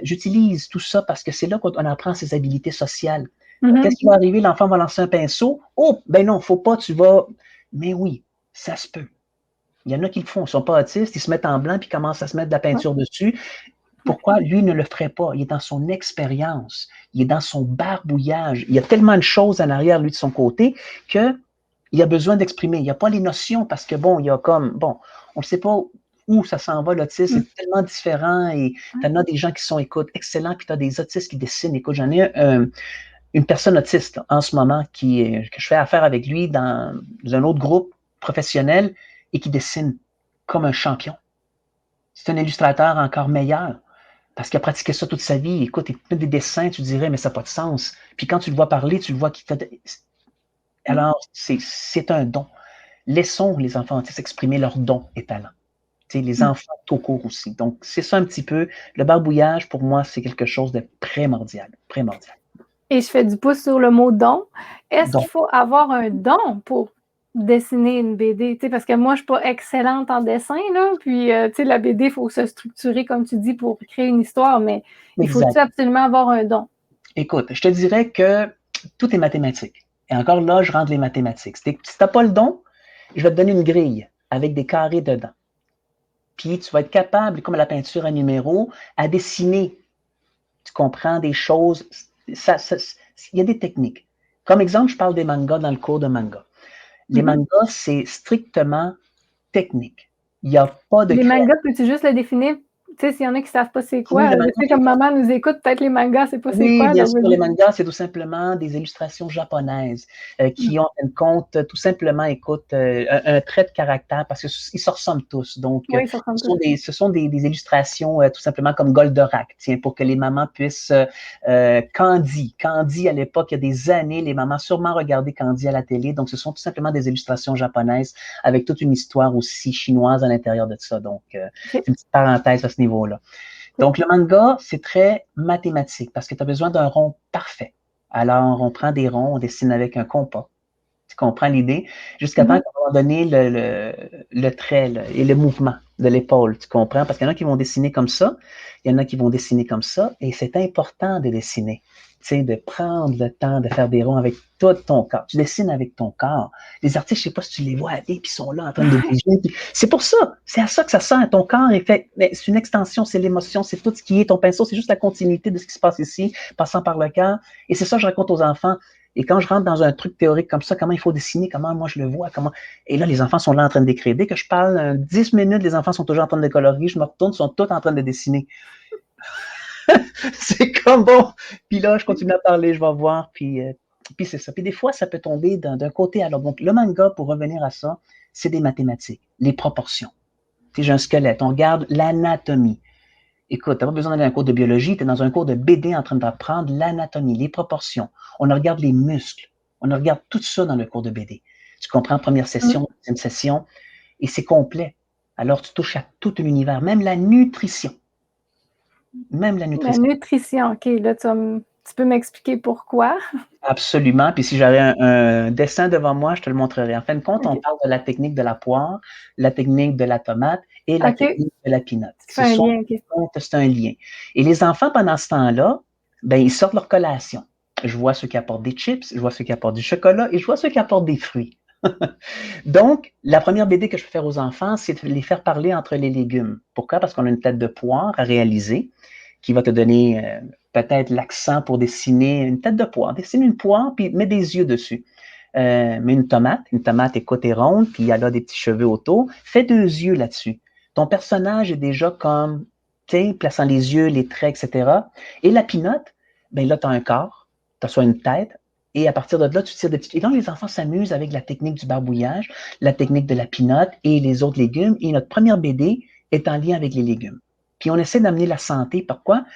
B: J'utilise tout ça parce que c'est là qu'on apprend ses habiletés sociales. Qu'est-ce
A: Mhm.
B: qui va arriver? L'enfant va lancer un pinceau. Oh, ben non, faut pas, tu vas. Mais oui, ça se peut. Il y en a qui le font, ils ne sont pas autistes, ils se mettent en blanc puis commencent à se mettre de la
A: Ouais,
B: peinture dessus.
A: ouais.
B: Pourquoi lui ne le ferait pas? Il est dans son expérience, il est dans son barbouillage. Il y a tellement de choses en arrière, lui, de son côté, qu'il a besoin d'exprimer. Il n'y a pas les notions parce que, bon, il y a comme, bon, on ne sait pas où ça s'en va, l'autisme,
A: Mm.
B: c'est tellement différent et tu en as des gens qui sont, écoute, excellents, puis tu as des autistes qui dessinent. Écoute, j'en ai une personne autiste en ce moment que je fais affaire avec lui dans un autre groupe professionnel et qui dessine comme un champion. C'est un illustrateur encore meilleur parce qu'il a pratiqué ça toute sa vie. Écoute, il fait des dessins, tu dirais, mais ça n'a pas de sens. Puis quand tu le vois parler, tu le vois qu'il fait.
A: Mm.
B: Alors, c'est un don. Laissons les enfants autistes exprimer leurs dons et talents. Tu sais, les
A: Mm.
B: enfants tout court aussi. Donc, c'est ça un petit peu. Le barbouillage, pour moi, c'est quelque chose de primordial. Primordial.
A: Et je fais du pouce sur le mot don. Est-ce qu'il
B: Donc,
A: faut avoir un don pour dessiner une BD? Parce que moi, je suis pas excellente en dessin, là, puis la BD, il faut se structurer, comme tu dis, pour créer une histoire, mais il faut-tu
B: Exact.
A: absolument avoir un don?
B: Écoute, je te dirais que tout est mathématique. Et encore là, je rentre les mathématiques. Si tu n'as pas le don, je vais te donner une grille avec des carrés dedans. Puis tu vas être capable, comme la peinture à numéros, à dessiner. Tu comprends des choses. Il y a des techniques. Comme exemple, je parle des mangas dans le cours de manga. Les mangas, c'est strictement technique. Il n'y a pas de
A: Les
B: création.
A: mangas, peux-tu juste le définir? Tu sais, s'il y en a qui savent pas c'est
B: Oui,
A: quoi,
B: le
A: je
B: manga,
A: sais comme maman nous écoute, peut-être les mangas, c'est pas c'est
B: oui,
A: quoi,
B: bien
A: là,
B: sûr, les
A: vas-y.
B: mangas, c'est tout simplement des illustrations japonaises qui ont en compte tout simplement, écoute, un trait de caractère parce qu'ils se ressemblent tous. Donc,
A: Oui, ça ressemble tous.
B: ce sont des illustrations tout simplement comme Goldorak, tiens, pour que les mamans puissent Candy. Candy, à l'époque, il y a des années, les mamans sûrement regardaient Candy à la télé. Donc, ce sont tout simplement des illustrations japonaises avec toute une histoire aussi chinoise à l'intérieur de ça. Donc,
A: OK.
B: c'est une petite parenthèse à ce niveau-là. Donc, le manga, c'est très mathématique parce que tu as besoin d'un rond parfait. Alors, on prend des ronds, on dessine avec un compas. Tu comprends l'idée? Jusqu'à temps qu'à un moment donné, le trait là, et le mouvement de l'épaule, tu comprends? Parce qu'il y en a qui vont dessiner comme ça, il y en a qui vont dessiner comme ça, et c'est important de dessiner. Tu sais, de prendre le temps de faire des ronds avec tout ton corps. Tu dessines avec ton corps. Les artistes, je sais pas si tu les vois aller, puis ils sont là en train de bouger. C'est pour ça, c'est à ça que ça sert. Ton corps est fait, c'est une extension, c'est l'émotion, c'est tout ce qui est ton pinceau, c'est juste la continuité de ce qui se passe ici, passant par le cœur. Et c'est ça que je raconte aux enfants. Et quand je rentre dans un truc théorique comme ça, comment il faut dessiner, comment moi je le vois, comment. Et là, les enfants sont là en train de d'écrire. Dès que je parle 10 minutes, les enfants sont toujours en train de colorier. Je me retourne, ils sont tous en train de dessiner. C'est comme bon. Puis là, je continue à parler, je vais voir, puis c'est ça. Puis des fois, ça peut tomber d'un côté à l'autre. Donc, le manga, pour revenir à ça, c'est des mathématiques, les proportions. Tu sais, j'ai un squelette, on regarde l'anatomie. Écoute, tu n'as pas besoin d'aller dans un cours de biologie, tu es dans un cours de BD en train d'apprendre l'anatomie, les proportions. On regarde les muscles. On regarde tout ça dans le cours de BD. Tu comprends première session, deuxième session, et c'est complet. Alors, tu touches à tout l'univers, même la nutrition. Même la
A: La
B: nutrition.
A: nutrition, OK, là, tu peux m'expliquer pourquoi?
B: Absolument. Puis si j'avais un dessin devant moi, je te le montrerai. En fin de compte, on
A: OK.
B: parle de la technique de la poire, la technique de la tomate et la
A: OK,
B: technique de la pinotte.
A: tu fais un lien, OK.
B: C'est un lien. Et les enfants, pendant ce temps-là, ben, ils sortent leur collation. Je vois ceux qui apportent des chips, je vois ceux qui apportent du chocolat et je vois ceux qui apportent des fruits. Donc, la première BD que je peux faire aux enfants, c'est de les faire parler entre les légumes. Pourquoi? Parce qu'on a une tête de poire à réaliser qui va te donner peut-être l'accent pour dessiner une tête de poire. Dessine une poire, puis mets des yeux dessus. Mets une tomate, écoute, est ronde, puis il y a là des petits cheveux autour. Fais 2 yeux là-dessus. Ton personnage est déjà comme, tu sais, plaçant les yeux, les traits, etc. Et la pinotte, ben là, tu as un corps, tu as soit une tête, et à partir de là, tu tires des petites. Et donc, les enfants s'amusent avec la technique du barbouillage, la technique de la pinotte et les autres légumes. Et notre première BD est en lien avec les légumes. Puis on essaie d'amener la santé. Pourquoi?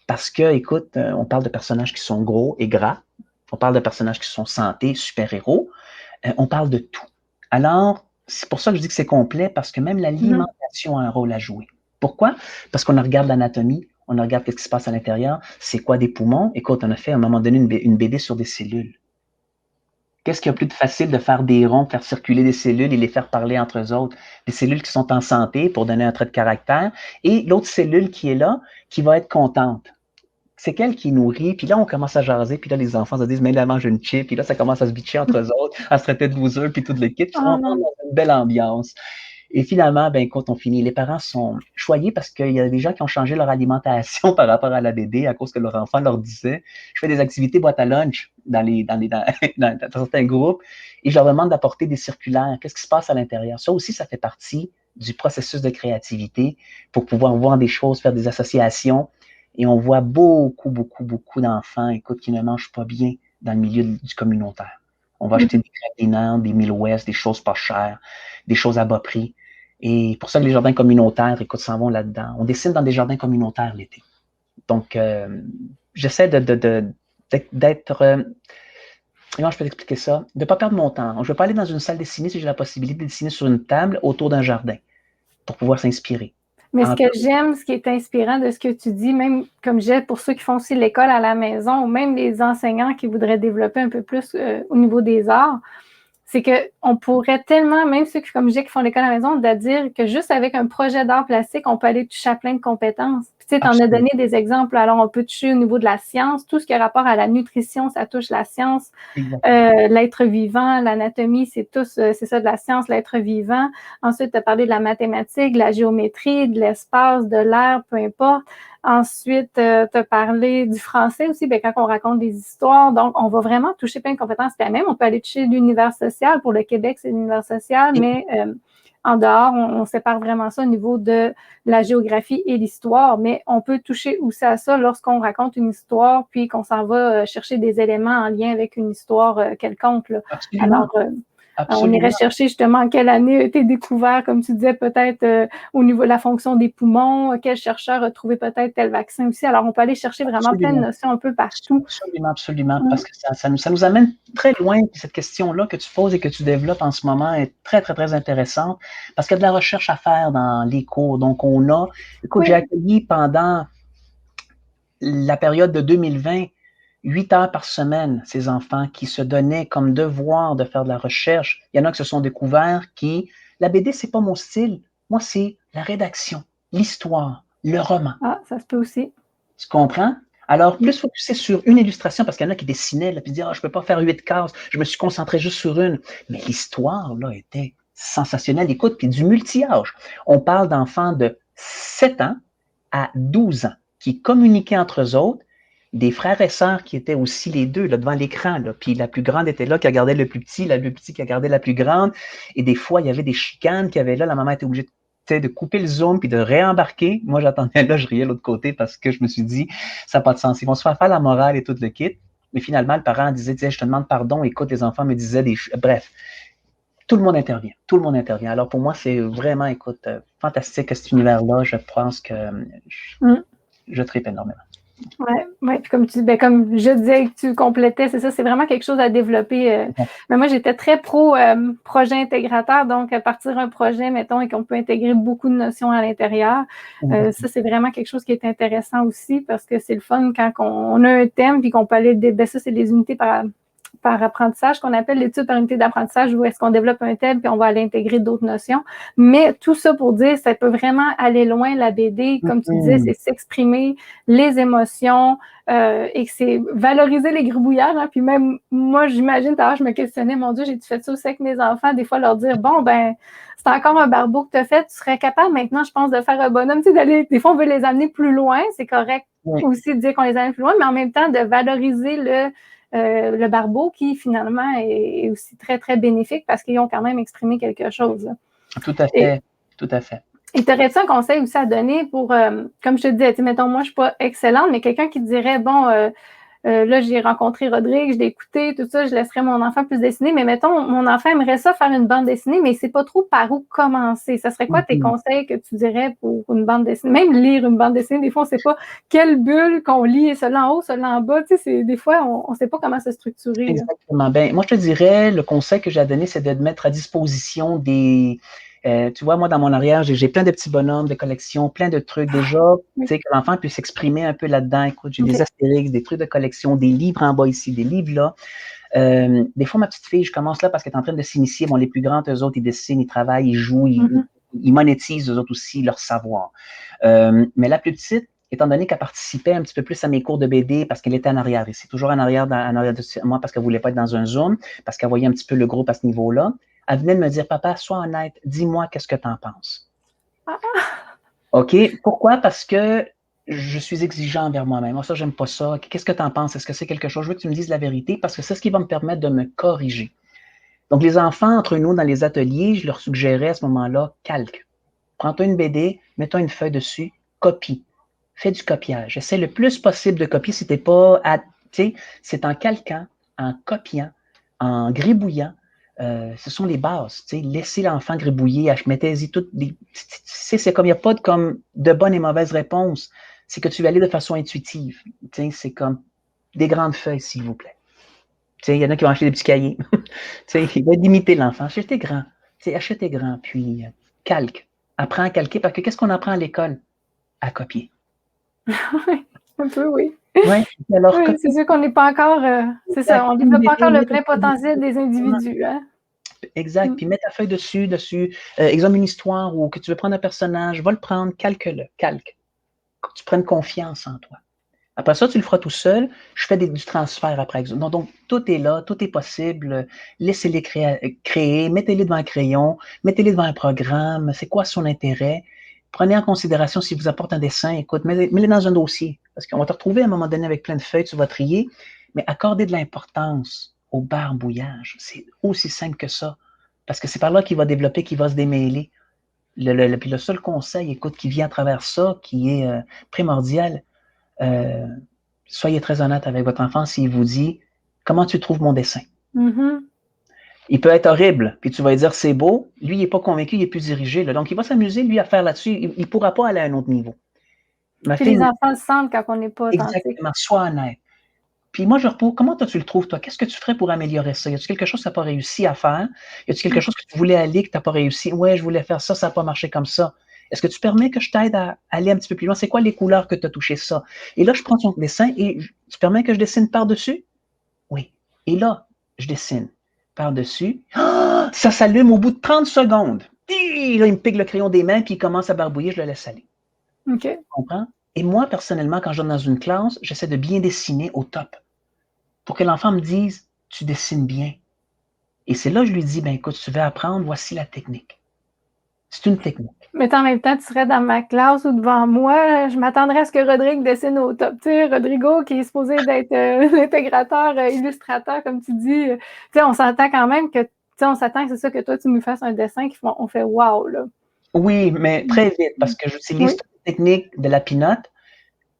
B: Parce que, écoute, on parle de personnages qui sont gros et gras. On parle de personnages qui sont santé, super-héros. On parle de tout. Alors, c'est pour ça que je dis que c'est complet, parce que même l'alimentation a un rôle à jouer. Pourquoi? Parce qu'on regarde l'anatomie, on regarde ce qui se passe à l'intérieur. C'est quoi des poumons? Écoute, on a fait à un moment donné une BD sur des cellules. Qu'est-ce qu'il y a plus de facile de faire des ronds, faire circuler des cellules et les faire parler entre eux autres? Des cellules qui sont en santé pour donner un trait de caractère et l'autre cellule qui est là, qui va être contente. C'est qu'elle qui nourrit, puis là, on commence à jaser, puis là, les enfants se disent, mais là, mange une chip, puis là, ça commence à se bitcher entre eux autres, à se traiter de loser, puis toute l'équipe, puis on
A: Oh
B: rentre
A: non.
B: dans une belle ambiance. Et finalement, ben, quand on finit, les parents sont choyés parce qu'il y a des gens qui ont changé leur alimentation par rapport à la BD à cause que leur enfant leur disait. Je fais des activités boîte à lunch dans certains groupes et je leur demande d'apporter des circulaires. Qu'est-ce qui se passe à l'intérieur? Ça aussi, ça fait partie du processus de créativité pour pouvoir voir des choses, faire des associations. Et on voit beaucoup, beaucoup, beaucoup d'enfants, écoute, qui ne mangent pas bien dans le milieu du communautaire. On va acheter des gratinants, des Mille West, des choses pas chères, des choses à bas prix. Et pour ça que les jardins communautaires, écoute, s'en vont là-dedans. On dessine dans des jardins communautaires l'été. Donc, j'essaie d'être. Comment je peux expliquer ça? De ne pas perdre mon temps. Je ne veux pas aller dans une salle dessinée si j'ai la possibilité de dessiner sur une table autour d'un jardin pour pouvoir s'inspirer.
A: Mais ce que j'aime, ce qui est inspirant de ce que tu dis, même comme j'ai pour ceux qui font aussi l'école à la maison, ou même les enseignants qui voudraient développer un peu plus au niveau des arts, c'est qu'on pourrait tellement, même ceux qui, comme je dis, qui font l'école à la maison, de dire que juste avec un projet d'art plastique, on peut aller toucher à plein de compétences. Puis, tu sais, t'en as donné des exemples. Alors, on peut toucher au niveau de la science, tout ce qui a rapport à la nutrition, ça touche la science. L'être vivant, l'anatomie, c'est ça de la science, l'être vivant. Ensuite, tu as parlé de la mathématique, de la géométrie, de l'espace, de l'air, peu importe. Ensuite, tu as parlé du français aussi, ben, quand on raconte des histoires. Donc, on va vraiment toucher plein de compétences. Puis même, on peut aller toucher l'univers social. Pour le Québec, c'est l'univers social, mais en dehors, on sépare vraiment ça au niveau de la géographie et l'histoire. Mais on peut toucher aussi à ça lorsqu'on raconte une histoire, puis qu'on s'en va chercher des éléments en lien avec une histoire quelconque, là.
B: Absolument.
A: On irait chercher justement en quelle année a été découvert, comme tu disais, peut-être au niveau de la fonction des poumons, quel chercheur a trouvé peut-être tel vaccin aussi. Alors, on peut aller chercher vraiment plein de notions un peu partout.
B: Absolument, parce que ça nous amène très loin. Cette question-là que tu poses et que tu développes en ce moment est très, très, très intéressante parce qu'il y a de la recherche à faire dans les cours. Donc, écoute, j'ai accueilli pendant la période de 2020, 8 heures par semaine, ces enfants qui se donnaient comme devoir de faire de la recherche. Il y en a qui se sont découverts la BD, c'est pas mon style. Moi, c'est la rédaction, l'histoire, le roman.
A: Ah, ça se peut aussi.
B: Tu comprends? Alors, plus focusé sur une illustration, parce qu'il y en a qui dessinaient, là, puis disaient, je peux pas faire 8 cases, je me suis concentré juste sur une. Mais l'histoire, là, était sensationnelle. Écoute, puis du multi-âge. On parle d'enfants de 7 ans à 12 ans qui communiquaient entre eux autres, des frères et sœurs qui étaient aussi les deux là, devant l'écran. Là. Puis la plus grande était là qui regardait le plus petit, le plus petit qui regardait la plus grande. Et des fois, il y avait des chicanes qui avaient là. La maman était obligée de couper le zoom puis de réembarquer. Moi, j'attendais là, je riais de l'autre côté parce que je me suis dit, ça n'a pas de sens. Ils vont se faire la morale et tout le kit. Mais finalement, le parent disait, je te demande pardon. Écoute, les enfants me disaient bref. Tout le monde intervient. Tout le monde intervient. Alors, pour moi, c'est vraiment, écoute, fantastique cet univers-là. Je pense que je tripe énormément.
A: Oui. Puis comme tu dis, comme je disais que tu complétais, c'est ça, c'est vraiment quelque chose à développer. Mais moi, j'étais très pro projet intégrateur, donc à partir d'un projet, mettons, et qu'on peut intégrer beaucoup de notions à l'intérieur. Ça, c'est vraiment quelque chose qui est intéressant aussi parce que c'est le fun quand on a un thème puis qu'on peut aller, ça, c'est des unités par apprentissage, qu'on appelle l'étude par unité d'apprentissage, où est-ce qu'on développe un thème puis on va aller intégrer d'autres notions. Mais tout ça pour dire, ça peut vraiment aller loin, la BD, comme tu disais, c'est s'exprimer les émotions et que c'est valoriser les gribouillages. Hein. Puis même, moi, j'imagine, je me questionnais, mon Dieu, j'ai-tu fait ça aussi avec mes enfants? Des fois, leur dire, c'est encore un barbeau que tu as fait, tu serais capable maintenant, je pense, de faire un bonhomme. Tu sais, des fois, on veut les amener plus loin, c'est correct aussi de dire qu'on les amène plus loin, mais en même temps, de valoriser le barbeau qui, finalement, est aussi très, très bénéfique parce qu'ils ont quand même exprimé quelque chose. Là.
B: Tout à fait, tout à fait.
A: Et t'aurais-tu un conseil aussi à donner pour, comme je te disais, mettons, moi, je suis pas excellente, mais quelqu'un qui dirait, là, j'ai rencontré Rodrigue, je l'ai écouté, tout ça, je laisserais mon enfant plus dessiner, mais mettons, mon enfant aimerait ça faire une bande dessinée, mais il sait pas trop par où commencer. Ça serait quoi tes conseils que tu dirais pour une bande dessinée? Même lire une bande dessinée, des fois, on sait pas quelle bulle qu'on lit, et celle-là en haut, celle-là en bas, tu sais, des fois, on sait pas comment se structurer.
B: Exactement. Moi, je te dirais, le conseil que j'ai à donner, c'est de mettre à disposition des... tu vois, moi, dans mon arrière, j'ai plein de petits bonhommes de collection, plein de trucs déjà, tu sais, que l'enfant puisse s'exprimer un peu là-dedans. Écoute, j'ai des astérix, des trucs de collection, des livres en bas ici, des livres là. Des fois, ma petite fille, je commence là parce qu'elle est en train de s'initier. Bon, les plus grands, eux autres, ils dessinent, ils travaillent, ils jouent, ils monétisent, eux autres aussi, leur savoir. Mais la plus petite, étant donné qu'elle participait un petit peu plus à mes cours de BD parce qu'elle était en arrière ici, toujours en arrière de moi parce qu'elle ne voulait pas être dans un Zoom, parce qu'elle voyait un petit peu le groupe à ce niveau-là, elle venait de me dire, papa, sois honnête, dis-moi qu'est-ce que tu en penses. OK? Pourquoi? Parce que je suis exigeant envers moi-même. Moi, ça, j'aime pas ça. Qu'est-ce que tu en penses? Est-ce que c'est quelque chose? Je veux que tu me dises la vérité parce que c'est ce qui va me permettre de me corriger. Donc, les enfants, entre nous, dans les ateliers, je leur suggérais à ce moment-là, calque. Prends-toi une BD, mets-toi une feuille dessus, copie. Fais du copiage. Essaie le plus possible de copier si tu n'es pas c'est en calquant, en copiant, en gribouillant. Ce sont les bases. Laissez l'enfant gribouiller, mettez-y toutes les. C'est comme il n'y a pas de bonnes et mauvaises réponses. C'est que tu vas aller de façon intuitive. C'est comme des grandes feuilles, s'il vous plaît. Il y en a qui vont acheter des petits cahiers. Il va limiter l'enfant. Achetez grand. Achetez grand, puis calque. Apprends à calquer, parce que qu'est-ce qu'on apprend à l'école? À copier.
A: Un peu, oui.
B: Ouais, alors,
A: oui, c'est sûr qu'on n'est pas encore, c'est ça, on ne développe pas encore le plein potentiel des individus. Hein?
B: Exact. Puis mets ta feuille dessus, exemple une histoire ou que tu veux prendre un personnage, va le prendre, calque-le, calque. Que tu prennes confiance en toi. Après ça, tu le feras tout seul. Je fais du transfert après. Donc, tout est là, tout est possible. Laissez-les créer, mettez-les devant un crayon, mettez-les devant un programme. C'est quoi son intérêt? Prenez en considération s'il vous apporte un dessin. Écoute, mets-les dans un dossier. Parce qu'on va te retrouver à un moment donné avec plein de feuilles, tu vas trier. Mais accordez de l'importance au barbouillage. C'est aussi simple que ça. Parce que c'est par là qu'il va développer, qu'il va se démêler. Puis le seul conseil, écoute, qui vient à travers ça, qui est primordial, soyez très honnête avec votre enfant s'il vous dit « Comment tu trouves mon dessin? » Il peut être horrible, puis tu vas lui dire « C'est beau ». Lui, il n'est pas convaincu, il n'est plus dirigé. Là. Donc, il va s'amuser, lui, à faire là-dessus. Il ne pourra pas aller à un autre niveau.
A: Puis les enfants le sentent quand on n'est pas authentique.
B: Exactement, sois honnête. Puis moi, je repose. Comment toi, tu le trouves, toi? Qu'est-ce que tu ferais pour améliorer ça? Y a-t-il quelque chose que tu n'as pas réussi à faire? Y a-t-il quelque chose que tu voulais aller, que tu n'as pas réussi? Ouais, je voulais faire ça, ça n'a pas marché comme ça. Est-ce que tu permets que je t'aide à aller un petit peu plus loin? C'est quoi les couleurs que tu as touché ça? Et là, je prends ton dessin et tu permets que je dessine par-dessus? Oui. Et là, je dessine par-dessus. Ah! Ça s'allume au bout de 30 secondes. Et là, il me pique le crayon des mains puis il commence à barbouiller, je le laisse aller.
A: OK.
B: Tu comprends? Et moi, personnellement, quand je donne dans une classe, j'essaie de bien dessiner au top pour que l'enfant me dise « Tu dessines bien ». Et c'est là que je lui dis « Ben écoute, tu veux apprendre, voici la technique ». C'est une technique.
A: Mais en même temps, tu serais dans ma classe ou devant moi, je m'attendrais à ce que Rodrigue dessine au top. Tu sais, Rodrigo, qui est supposé d'être l'intégrateur, illustrateur, comme tu dis, tu sais, on s'attend quand même que, tu sais, on s'attend que c'est ça, que toi, tu nous fasses un dessin on fait « wow », là.
B: Oui, mais très vite, parce que j'utilise toute la technique de la pinotte.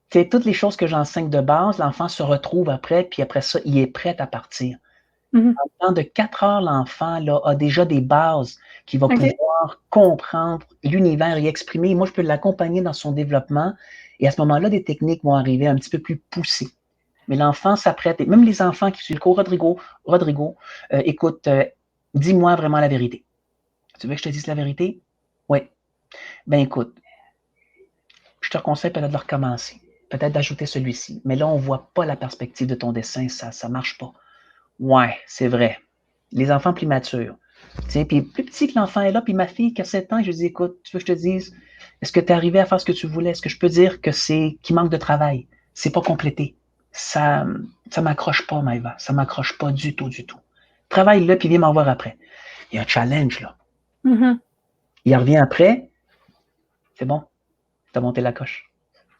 B: C'est toutes les choses que j'enseigne de base, l'enfant se retrouve après, puis après ça, il est prêt à partir. En temps de 4 heures, l'enfant là, a déjà des bases qu'il va pouvoir comprendre l'univers et exprimer. Moi, je peux l'accompagner dans son développement. Et à ce moment-là, des techniques vont arriver un petit peu plus poussées. Mais l'enfant s'apprête, et même les enfants qui suivent le cours, Rodrigo, écoute, dis-moi vraiment la vérité. Tu veux que je te dise la vérité? Oui. Ben écoute, je te conseille peut-être de recommencer, peut-être d'ajouter celui-ci. Mais là, on ne voit pas la perspective de ton dessin, ça ne marche pas. Ouais, c'est vrai. Les enfants plus matures. Tiens, puis plus petit que l'enfant est là, puis ma fille qui a 7 ans, je lui dis, écoute, tu veux que je te dise, est-ce que tu es arrivé à faire ce que tu voulais? Est-ce que je peux dire que qu'il manque de travail? C'est pas complété. Ça m'accroche pas, Maëva. Ça m'accroche pas du tout, du tout. Travaille-le, puis viens m'en voir après. Il y a un challenge, là. Il revient après. C'est bon. Tu as monté la coche.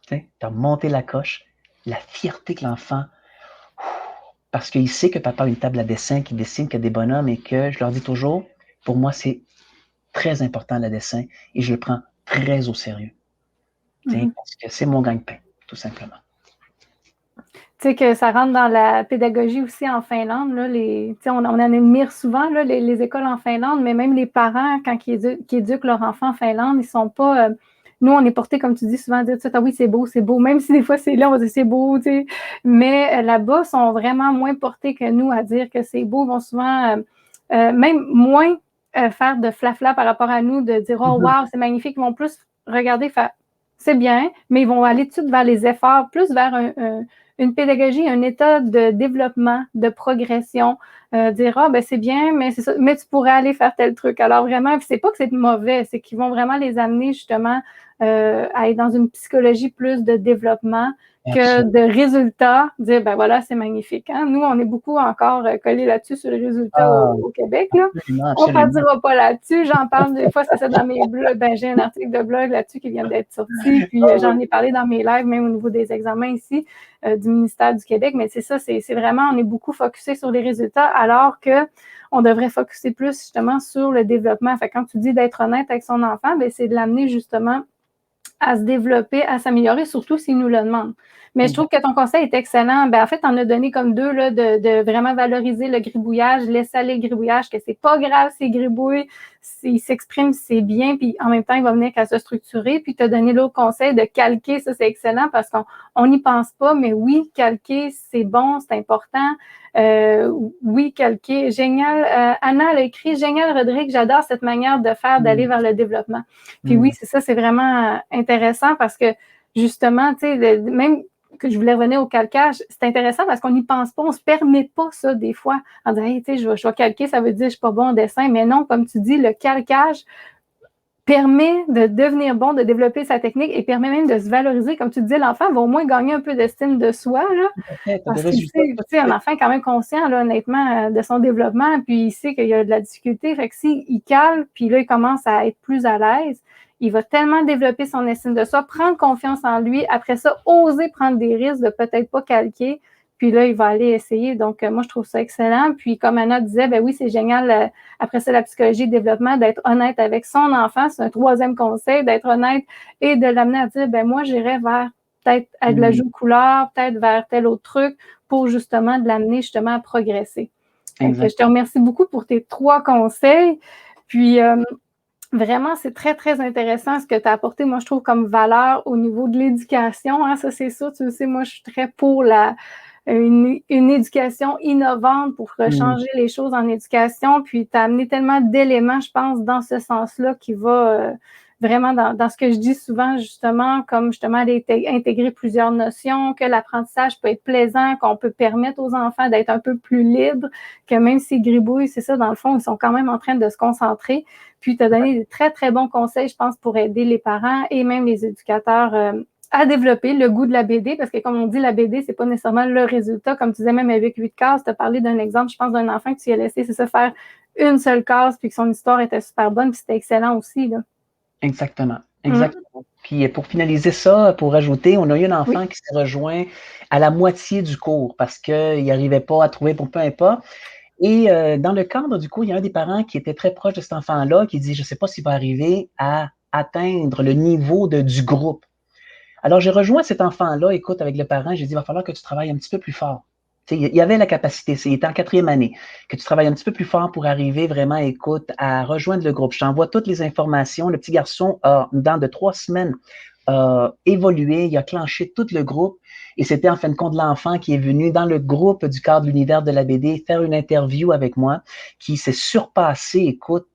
B: Tu as monté la coche. La fierté que l'enfant, parce qu'il sait que papa a une table à dessin, qui dessine, qu'il y a des bonhommes et que je leur dis toujours, pour moi, c'est très important le dessin et je le prends très au sérieux. Parce que c'est mon gagne-pain, tout simplement.
A: Tu sais que ça rentre dans la pédagogie aussi en Finlande. Là, on en admire souvent là, les écoles en Finlande, mais même les parents, quand qui éduquent leurs enfants en Finlande, ils sont pas... nous, on est portés, comme tu dis, souvent à dire « Ah oui, c'est beau », même si des fois c'est là, on dit « c'est beau », tu sais. Mais là-bas, ils sont vraiment moins portés que nous à dire que c'est beau. Ils vont souvent, même moins faire de flafla par rapport à nous, de dire « Oh, wow, c'est magnifique ». Ils vont plus regarder, faire « c'est bien », mais ils vont aller tout de suite vers les efforts, plus vers une pédagogie, un état de développement, de progression, dire ah ben c'est bien, mais c'est ça, mais tu pourrais aller faire tel truc. Alors vraiment, c'est pas que c'est mauvais, c'est qu'ils vont vraiment les amener justement à être dans une psychologie plus de développement que de résultats, dire ben voilà, c'est magnifique. Hein? Nous, on est beaucoup encore collés là-dessus sur les résultats au Québec. Là.
B: Absolument.
A: On ne partira pas là-dessus. J'en parle des fois, c'est ça dans mes blogs. Ben, j'ai un article de blog là-dessus qui vient d'être sorti. Puis j'en ai parlé dans mes lives, même au niveau des examens ici du ministère du Québec. Mais c'est ça, c'est vraiment, on est beaucoup focusé sur les résultats, alors que on devrait focuser plus justement sur le développement. Fait que quand tu dis d'être honnête avec son enfant, ben, c'est de l'amener justement à se développer, à s'améliorer, surtout s'il nous le demande. Mais je trouve que ton conseil est excellent. Ben, en fait, on a donné comme deux là, de vraiment valoriser le gribouillage, laisser aller le gribouillage, que c'est pas grave s'il gribouille, s'il s'exprime, c'est bien, puis en même temps, il va venir qu'à se structurer. Puis tu as donné l'autre conseil de calquer, ça c'est excellent parce qu'on n'y pense pas, mais oui, calquer, c'est bon, c'est important. Oui, calquer, génial. Anna elle a écrit « Génial, Rodrigue, j'adore cette manière de faire, d'aller vers le développement. » Puis oui, c'est ça, c'est vraiment intéressant parce que justement, tu sais, même que je voulais revenir au calcage, c'est intéressant parce qu'on n'y pense pas, on ne se permet pas ça des fois, en disant, hey, tu sais, je vais calquer, ça veut dire que je ne suis pas bon en dessin, mais non, comme tu dis, le calcage permet de devenir bon, de développer sa technique et permet même de se valoriser. Comme tu disais, l'enfant va au moins gagner un peu d'estime de soi, là, parce qu'il sait, tu sais, un enfant est quand même conscient, là, honnêtement, de son développement, puis il sait qu'il y a de la difficulté. Fait que s'il cale, puis là, il commence à être plus à l'aise, il va tellement développer son estime de soi, prendre confiance en lui, après ça, oser prendre des risques de peut-être pas calquer, puis là, il va aller essayer. Donc, moi, je trouve ça excellent. Puis, comme Anna disait, ben oui, c'est génial, après ça, la psychologie de développement, d'être honnête avec son enfant. C'est un troisième conseil, d'être honnête et de l'amener à dire, ben moi, j'irais vers peut-être de la joue de couleur, peut-être vers tel autre truc pour justement de l'amener justement à progresser. Donc, je te remercie beaucoup pour tes 3 conseils. Puis, vraiment, c'est très, très intéressant ce que tu as apporté, moi, je trouve, comme valeur au niveau de l'éducation. Hein, ça, c'est sûr, tu le sais, moi, je suis très pour une éducation innovante pour changer les choses en éducation. Puis, tu as amené tellement d'éléments, je pense, dans ce sens-là qui va vraiment dans ce que je dis souvent, justement, comme justement d'intégrer plusieurs notions, que l'apprentissage peut être plaisant, qu'on peut permettre aux enfants d'être un peu plus libres, que même s'ils gribouillent, c'est ça, dans le fond, ils sont quand même en train de se concentrer. Puis, tu as donné des très, très bons conseils, je pense, pour aider les parents et même les éducateurs à développer le goût de la BD, parce que comme on dit, la BD, c'est pas nécessairement le résultat. Comme tu disais, même avec 8 cases, tu as parlé d'un exemple, je pense, d'un enfant que tu as laissé, c'est ça, faire une seule case, puis que son histoire était super bonne, puis c'était excellent aussi, là.
B: Exactement. Exactement. Puis pour finaliser ça, pour ajouter, on a eu un enfant qui s'est rejoint à la moitié du cours parce qu'il n'arrivait pas à trouver pour peu importe. Et dans le cadre du cours, il y a un des parents qui était très proche de cet enfant-là qui dit, je ne sais pas s'il va arriver à atteindre le niveau du groupe. Alors, j'ai rejoint cet enfant-là, écoute, avec le parent, j'ai dit, il va falloir que tu travailles un petit peu plus fort. Tu sais, il y avait la capacité, il était en 4e année, que tu travailles un petit peu plus fort pour arriver vraiment, écoute, à rejoindre le groupe. Je t'envoie toutes les informations. Le petit garçon a, dans de 3 semaines, évolué, il a clenché tout le groupe. Et c'était en fin de compte l'enfant qui est venu dans le groupe du cadre de l'univers de la BD faire une interview avec moi, qui s'est surpassé, écoute,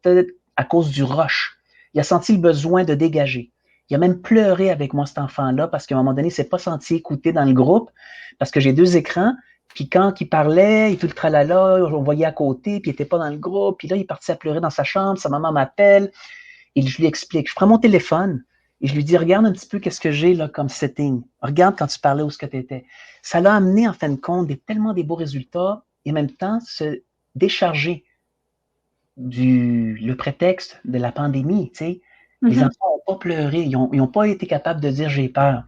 B: à cause du rush. Il a senti le besoin de dégager. Il a même pleuré avec moi, cet enfant-là, parce qu'à un moment donné, il ne s'est pas senti écouté dans le groupe, parce que j'ai 2 écrans. Puis quand il parlait, il tout le tralala, on voyait à côté, puis il n'était pas dans le groupe. Puis là, il partit à pleurer dans sa chambre, sa maman m'appelle, et je lui explique. Je prends mon téléphone et je lui dis, regarde un petit peu qu'est-ce que j'ai là comme setting. Regarde quand tu parlais où ce que tu étais. Ça l'a amené, en fin de compte, tellement des beaux résultats, et en même temps, se décharger le prétexte de la pandémie, tu sais. Les enfants n'ont pas pleuré, ils n'ont pas été capables de dire j'ai peur.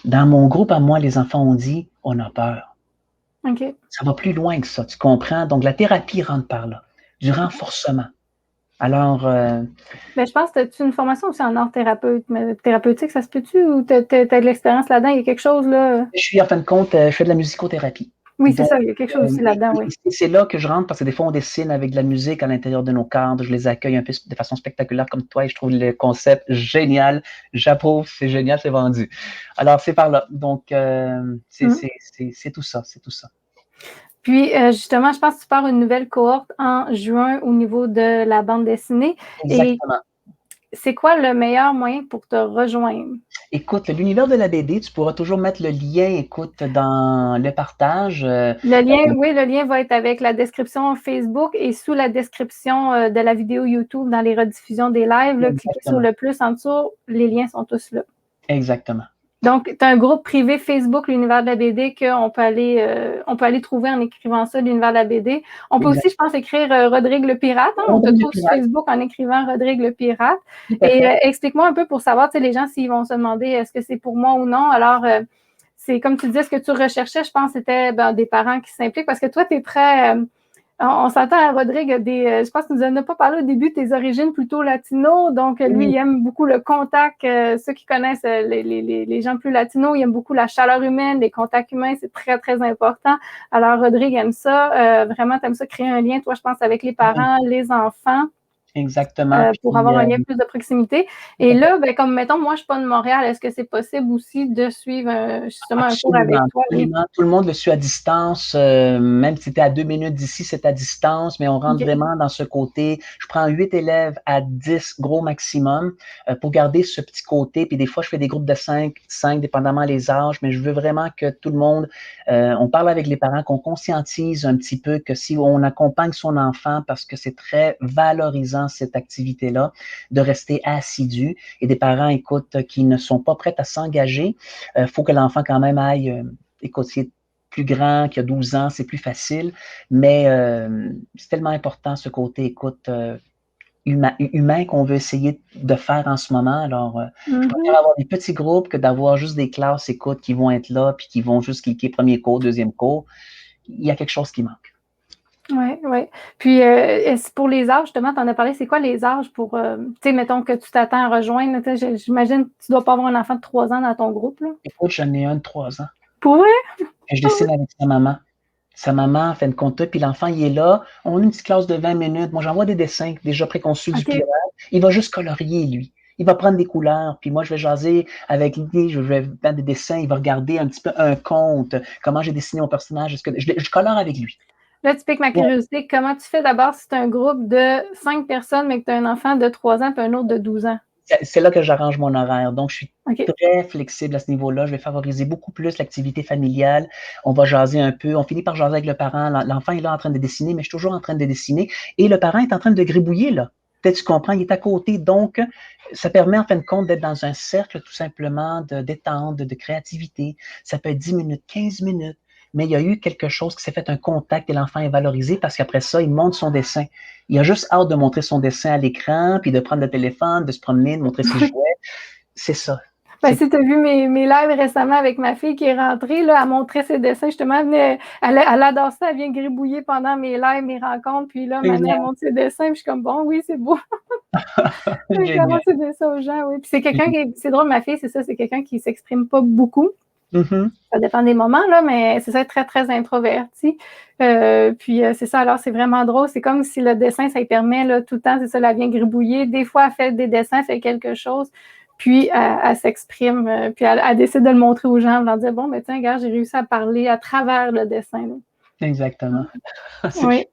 B: Dans mon groupe à moi, les enfants ont dit on a peur.
A: OK.
B: Ça va plus loin que ça, tu comprends? Donc la thérapie rentre par là, du renforcement. Alors.
A: Ben, je pense que tu as une formation aussi en art thérapeutique, ça se peut-tu? Ou tu as de l'expérience là-dedans? Il y a quelque chose là?
B: Je suis, en fin de compte, je fais de la musicothérapie.
A: Oui, c'est ça, il y a quelque chose aussi là-dedans, oui.
B: C'est là que je rentre parce que des fois, on dessine avec de la musique à l'intérieur de nos cadres. Je les accueille un peu de façon spectaculaire comme toi et je trouve le concept génial. J'approuve, c'est génial, c'est vendu. Alors, c'est par là. Donc, c'est tout ça, c'est tout ça.
A: Puis, justement, je pense que tu pars une nouvelle cohorte en juin au niveau de la bande dessinée.
B: Exactement.
A: Et c'est quoi le meilleur moyen pour te rejoindre?
B: Écoute, l'univers de la BD, tu pourras toujours mettre le lien, écoute, dans le partage.
A: Le lien va être avec la description Facebook et sous la description de la vidéo YouTube dans les rediffusions des lives. Là, cliquez sur le plus en dessous, les liens sont tous là.
B: Exactement.
A: Donc, tu as un groupe privé Facebook, l'univers de la BD, qu'on peut aller trouver en écrivant ça, l'univers de la BD. On peut aussi, je pense, écrire Rodrigue le Pirate. Hein? On te trouve sur Facebook en écrivant Rodrigue le Pirate. Et explique-moi un peu pour savoir, tu sais, les gens, s'ils vont se demander est-ce que c'est pour moi ou non. Alors, c'est comme tu disais, ce que tu recherchais, je pense, c'était des parents qui s'impliquent parce que toi, tu es très. On s'entend à Rodrigue, je pense que tu nous en as pas parlé au début, tes origines plutôt latino, donc lui, il aime beaucoup le contact, ceux qui connaissent les gens plus latinos, il aime beaucoup la chaleur humaine, les contacts humains, c'est très, très important. Alors, Rodrigue aime ça, vraiment, tu aimes ça, créer un lien, toi, je pense, avec les parents, les enfants.
B: Exactement.
A: pour
B: Puis,
A: avoir un lien plus de proximité. Et là, ben, comme mettons, moi, je ne suis pas de Montréal, est-ce que c'est possible aussi de suivre justement un cours
B: absolument,
A: avec toi? Oui.
B: absolument. Tout le monde le suit à distance, même si tu es à 2 minutes d'ici, c'est à distance, mais on rentre
A: OK.
B: vraiment dans ce côté. Je prends 8 élèves à 10 gros maximum, pour garder ce petit côté. Puis des fois, je fais des groupes de 5 dépendamment les âges, mais je veux vraiment que tout le monde, on parle avec les parents, qu'on conscientise un petit peu que si on accompagne son enfant, parce que c'est très valorisant cette activité-là, de rester assidu. Et des parents, écoute, qui ne sont pas prêts à s'engager, faut que l'enfant quand même aille, écoute, s'il est plus grand, qui a 12 ans, c'est plus facile, mais c'est tellement important ce côté, écoute, humain qu'on veut essayer de faire en ce moment. Alors, je
A: Mhm.
B: préfère avoir des petits groupes que d'avoir juste des classes, écoute, qui vont être là, puis qui vont juste cliquer premier cours, deuxième cours. Il y a quelque chose qui manque.
A: Oui, oui. Puis, pour les âges, justement, tu en as parlé, c'est quoi les âges pour, tu sais, mettons que tu t'attends à rejoindre, j'imagine que tu dois pas avoir un enfant de 3 ans dans ton groupe, là?
B: Écoute, j'en ai un de 3 ans,
A: Pour vrai?
B: que je
A: Ah oui?
B: dessine avec sa maman. Sa maman fait une compta, puis l'enfant, il est là. On a une petite classe de 20 minutes. Moi, j'envoie des dessins déjà préconçus du
A: OK.
B: pirate. Il va juste colorier, lui. Il va prendre des couleurs, puis moi, je vais jaser avec lui, je vais faire des dessins, il va regarder un petit peu un conte, comment j'ai dessiné mon personnage, est-ce que je colore avec lui.
A: Là, tu piques ma
B: Ouais,
A: curiosité. Comment tu fais d'abord si tu as un groupe de 5 personnes, mais que tu as un enfant de 3 ans puis un autre de 12 ans?
B: c'est là que j'arrange mon horaire. Donc, je suis
A: OK.
B: très flexible à ce niveau-là. Je vais favoriser beaucoup plus l'activité familiale. On va jaser un peu. On finit par jaser avec le parent. L'enfant est là en train de dessiner, mais je suis toujours en train de dessiner. Et le parent est en train de gribouiller, là. Peut-être tu comprends, il est à côté. Donc, ça permet en fin de compte d'être dans un cercle tout simplement de détente, de créativité. Ça peut être 10 minutes, 15 minutes. Mais il y a eu quelque chose qui s'est fait un contact et l'enfant est valorisé parce qu'après ça, il montre son dessin. Il a juste hâte de montrer son dessin à l'écran, puis de prendre le téléphone, de se promener, de montrer ses jouets. C'est ça.
A: Ben,
B: C'est
A: si tu as vu mes lives récemment avec ma fille qui est rentrée, là, elle montrait ses dessins, justement, elle adore ça, elle vient gribouiller pendant mes lives, mes rencontres, puis là, maintenant, elle
B: génial,
A: montre ses dessins, puis je suis comme, bon, oui, c'est beau. Elle
B: génial.
A: montre ses dessins aux gens, oui. Puis c'est quelqu'un qui, c'est drôle, ma fille, c'est ça, c'est quelqu'un qui s'exprime pas beaucoup.
B: Mhm.
A: Ça dépend des moments, là, mais c'est ça, très, très introverti. Puis c'est ça, alors c'est vraiment drôle. C'est comme si le dessin, ça lui permet là, tout le temps, c'est ça, elle vient gribouiller. Des fois, elle fait des dessins, elle fait quelque chose, puis elle s'exprime, puis elle décide de le montrer aux gens, en leur dire, bon, mais tiens, regarde, j'ai réussi à parler à travers le dessin. Là.
B: Exactement. C'est
A: Oui.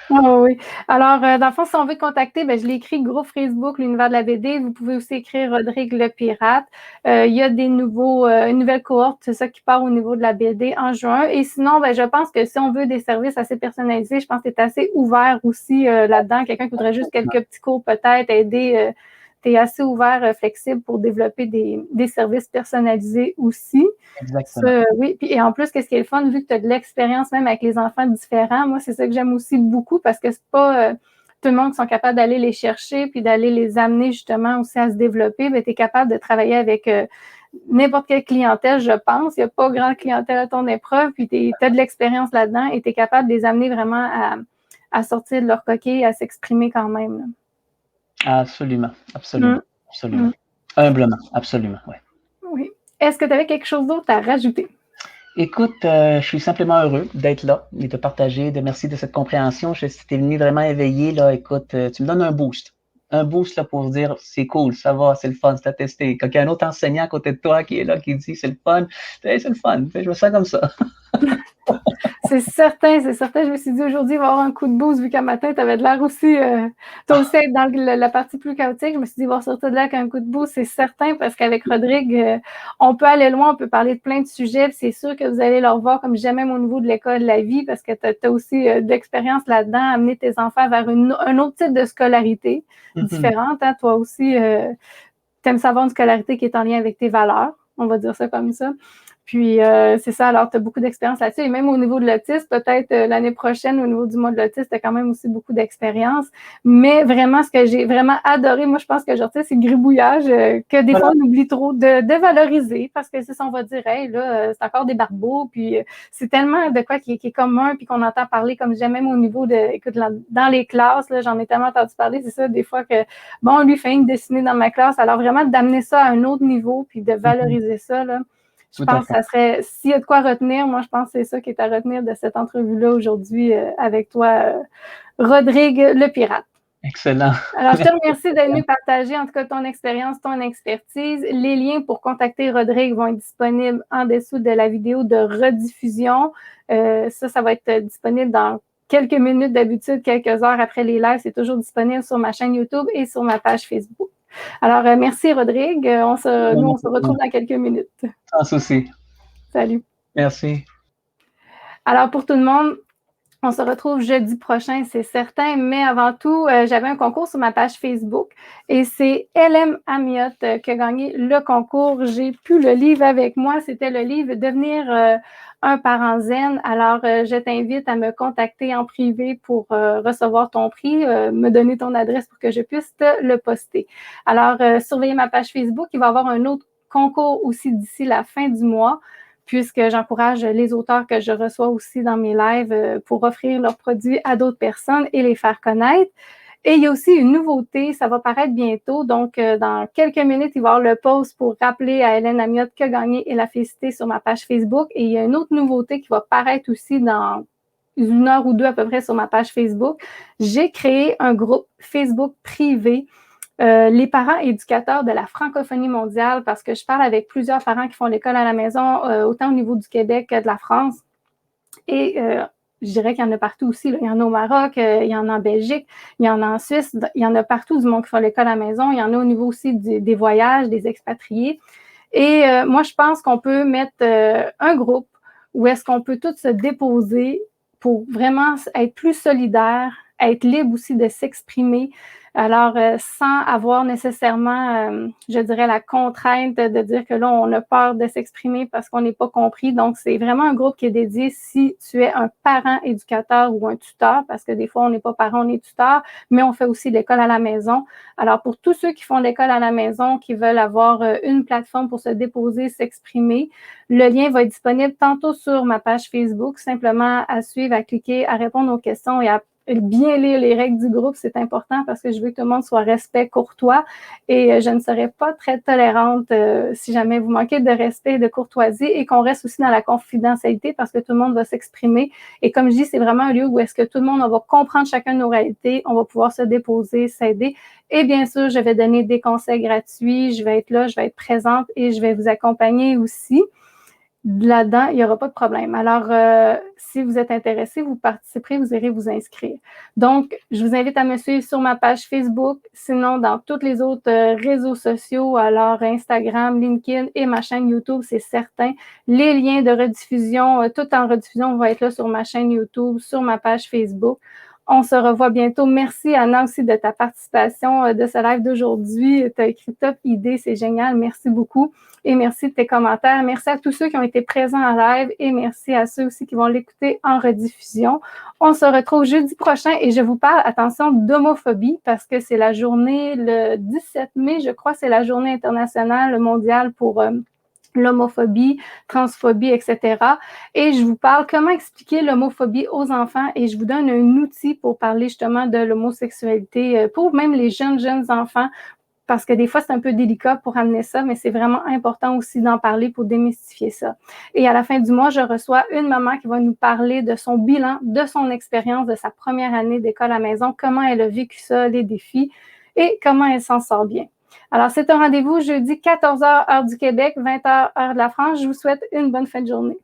A: Oh, oui. Alors, dans le fond, si on veut te contacter, ben, je l'ai écrit groupe Facebook, l'univers de la BD. Vous pouvez aussi écrire Rodrigue le Pirate. Il y a des une nouvelle cohorte, c'est ça qui part au niveau de la BD en juin. Et sinon, ben, je pense que si on veut des services assez personnalisés, je pense que tu es assez ouvert aussi là-dedans. Quelqu'un qui voudrait juste quelques petits cours peut-être, aider. Tu es assez ouvert, flexible pour développer des services personnalisés aussi.
B: exactement.
A: Ça, oui, puis et en plus, qu'est-ce qui est le fun, vu que tu as de l'expérience même avec les enfants différents, moi, c'est ça que j'aime aussi beaucoup parce que c'est pas tout le monde qui sont capables d'aller les chercher puis d'aller les amener justement aussi à se développer. Ben, tu es capable de travailler avec n'importe quelle clientèle, je pense. Il n'y a pas grande clientèle à ton épreuve, puis tu as de l'expérience là-dedans et tu es capable de les amener vraiment à sortir de leur coquille, à s'exprimer quand même. Là.
B: Absolument, absolument,
A: Mm,
B: absolument.
A: mm,
B: Humblement, absolument, ouais.
A: oui. Est-ce que tu avais quelque chose d'autre à rajouter?
B: Écoute, je suis simplement heureux d'être là et de partager, de merci de cette compréhension. Je si tu venu vraiment éveillé, là, écoute, tu me donnes un boost. Un boost là, pour dire c'est cool, ça va, c'est le fun, c'est à tester. Quand il y a un autre enseignant à côté de toi qui est là, qui dit c'est le fun, hey, c'est le fun. Je me sens comme ça.
A: C'est certain, c'est certain. Je me suis dit aujourd'hui, il va y avoir un coup de boost vu qu'à matin, tu avais de l'air aussi, toi aussi être dans la partie plus chaotique. Je me suis dit, il va sortir de là avec un coup de boost, c'est certain, parce qu'avec Rodrigue, on peut aller loin, on peut parler de plein de sujets. C'est sûr que vous allez leur voir comme jamais au niveau de l'école de la vie, parce que tu as aussi de l'expérience là-dedans, amener tes enfants vers un autre type de scolarité différente. Hein. Toi aussi, tu aimes savoir une scolarité qui est en lien avec tes valeurs, on va dire ça comme ça. Puis, c'est ça, alors tu as beaucoup d'expérience là-dessus. Et même au niveau de l'autisme, peut-être l'année prochaine, au niveau du mois de l'autisme, tu as quand même aussi beaucoup d'expérience. Mais vraiment, ce que j'ai vraiment adoré, moi, je pense que je retiens, c'est le gribouillage, que des
B: Voilà,
A: fois, on oublie trop de valoriser, parce que c'est ça, on va dire, hey, là, c'est encore des barbeaux, puis c'est tellement de quoi qui est commun, puis qu'on entend parler comme jamais, même au niveau de, écoute, dans les classes, là, j'en ai tellement entendu parler, c'est ça, des fois que, bon, lui fait une dessinée dans ma classe, alors vraiment d'amener ça à un autre niveau, puis de valoriser ça, là. Je
B: tout à
A: pense que
B: fait.
A: ça serait, s'il y a de quoi retenir, moi, je pense que c'est ça qui est à retenir de cette entrevue-là aujourd'hui avec toi, Rodrigue le Pirate.
B: Excellent.
A: Alors, je te
B: Merci
A: remercie d'être venu partager, en tout cas, ton expérience, ton expertise. Les liens pour contacter Rodrigue vont être disponibles en dessous de la vidéo de rediffusion. Ça va être disponible dans quelques minutes d'habitude, quelques heures après les lives. C'est toujours disponible sur ma chaîne YouTube et sur ma page Facebook. Alors, merci Rodrigue. Nous, on se retrouve dans quelques minutes.
B: Sans souci.
A: Salut.
B: Merci.
A: Alors, pour tout le monde, on se retrouve jeudi prochain, c'est certain, mais avant tout, j'avais un concours sur ma page Facebook et c'est LM Amiotte qui a gagné le concours. J'ai pu le livre avec moi, c'était le livre Devenir un parent zen. Alors, je t'invite à me contacter en privé pour recevoir ton prix, me donner ton adresse pour que je puisse te le poster. Alors, surveillez ma page Facebook, il va y avoir un autre concours aussi d'ici la fin du mois, puisque j'encourage les auteurs que je reçois aussi dans mes lives pour offrir leurs produits à d'autres personnes et les faire connaître. Et il y a aussi une nouveauté, ça va paraître bientôt, donc dans quelques minutes, il va y avoir le post pour rappeler à Hélène Amiotte qui a gagné et la féliciter sur ma page Facebook. Et il y a une autre nouveauté qui va paraître aussi dans une heure ou deux à peu près sur ma page Facebook. J'ai créé un groupe Facebook privé les parents éducateurs de la francophonie mondiale, parce que je parle avec plusieurs parents qui font l'école à la maison, autant au niveau du Québec que de la France. Et je dirais qu'il y en a partout aussi. Là. Il y en a au Maroc, il y en a en Belgique, il y en a en Suisse, il y en a partout du monde qui font l'école à la maison. Il y en a au niveau aussi des voyages, des expatriés. Et moi, je pense qu'on peut mettre un groupe où est-ce qu'on peut tous se déposer pour vraiment être plus solidaires, être libre aussi de s'exprimer. Alors, sans avoir nécessairement, je dirais, la contrainte de dire que là, on a peur de s'exprimer parce qu'on n'est pas compris. Donc, c'est vraiment un groupe qui est dédié si tu es un parent éducateur ou un tuteur, parce que des fois, on n'est pas parent, on est tuteur, mais on fait aussi l'école à la maison. Alors, pour tous ceux qui font l'école à la maison, qui veulent avoir une plateforme pour se déposer, s'exprimer, le lien va être disponible tantôt sur ma page Facebook, simplement à suivre, à cliquer, à répondre aux questions et à bien lire les règles du groupe, c'est important parce que je veux que tout le monde soit respect, courtois et je ne serai pas très tolérante si jamais vous manquez de respect et de courtoisie et qu'on reste aussi dans la confidentialité parce que tout le monde va s'exprimer. Et comme je dis, c'est vraiment un lieu où est-ce que tout le monde, on va comprendre chacun de nos réalités, on va pouvoir se déposer, s'aider. Et bien sûr, je vais donner des conseils gratuits, je vais être là, je vais être présente et je vais vous accompagner aussi. Là-dedans, il n'y aura pas de problème. Alors, si vous êtes intéressé, vous participerez, vous irez vous inscrire. Donc, je vous invite à me suivre sur ma page Facebook, sinon dans tous les autres réseaux sociaux, alors Instagram, LinkedIn et ma chaîne YouTube, c'est certain. Les liens de rediffusion, tout en rediffusion, vont être là sur ma chaîne YouTube, sur ma page Facebook. On se revoit bientôt. Merci, Anna, aussi de ta participation de ce live d'aujourd'hui. Tu as écrit top idée, c'est génial. Merci beaucoup. Et merci de tes commentaires. Merci à tous ceux qui ont été présents en live et merci à ceux aussi qui vont l'écouter en rediffusion. On se retrouve jeudi prochain et je vous parle, attention, d'homophobie parce que c'est la journée, le 17 mai, je crois, c'est la journée internationale mondiale pour l'homophobie, transphobie, etc. Et je vous parle comment expliquer l'homophobie aux enfants et je vous donne un outil pour parler justement de l'homosexualité pour même les jeunes enfants parce que des fois, c'est un peu délicat pour amener ça, mais c'est vraiment important aussi d'en parler pour démystifier ça. Et à la fin du mois, je reçois une maman qui va nous parler de son bilan, de son expérience, de sa première année d'école à la maison, comment elle a vécu ça, les défis et comment elle s'en sort bien. Alors, c'est un rendez-vous jeudi 14h, heure du Québec, 20h, heure de la France. Je vous souhaite une bonne fin de journée.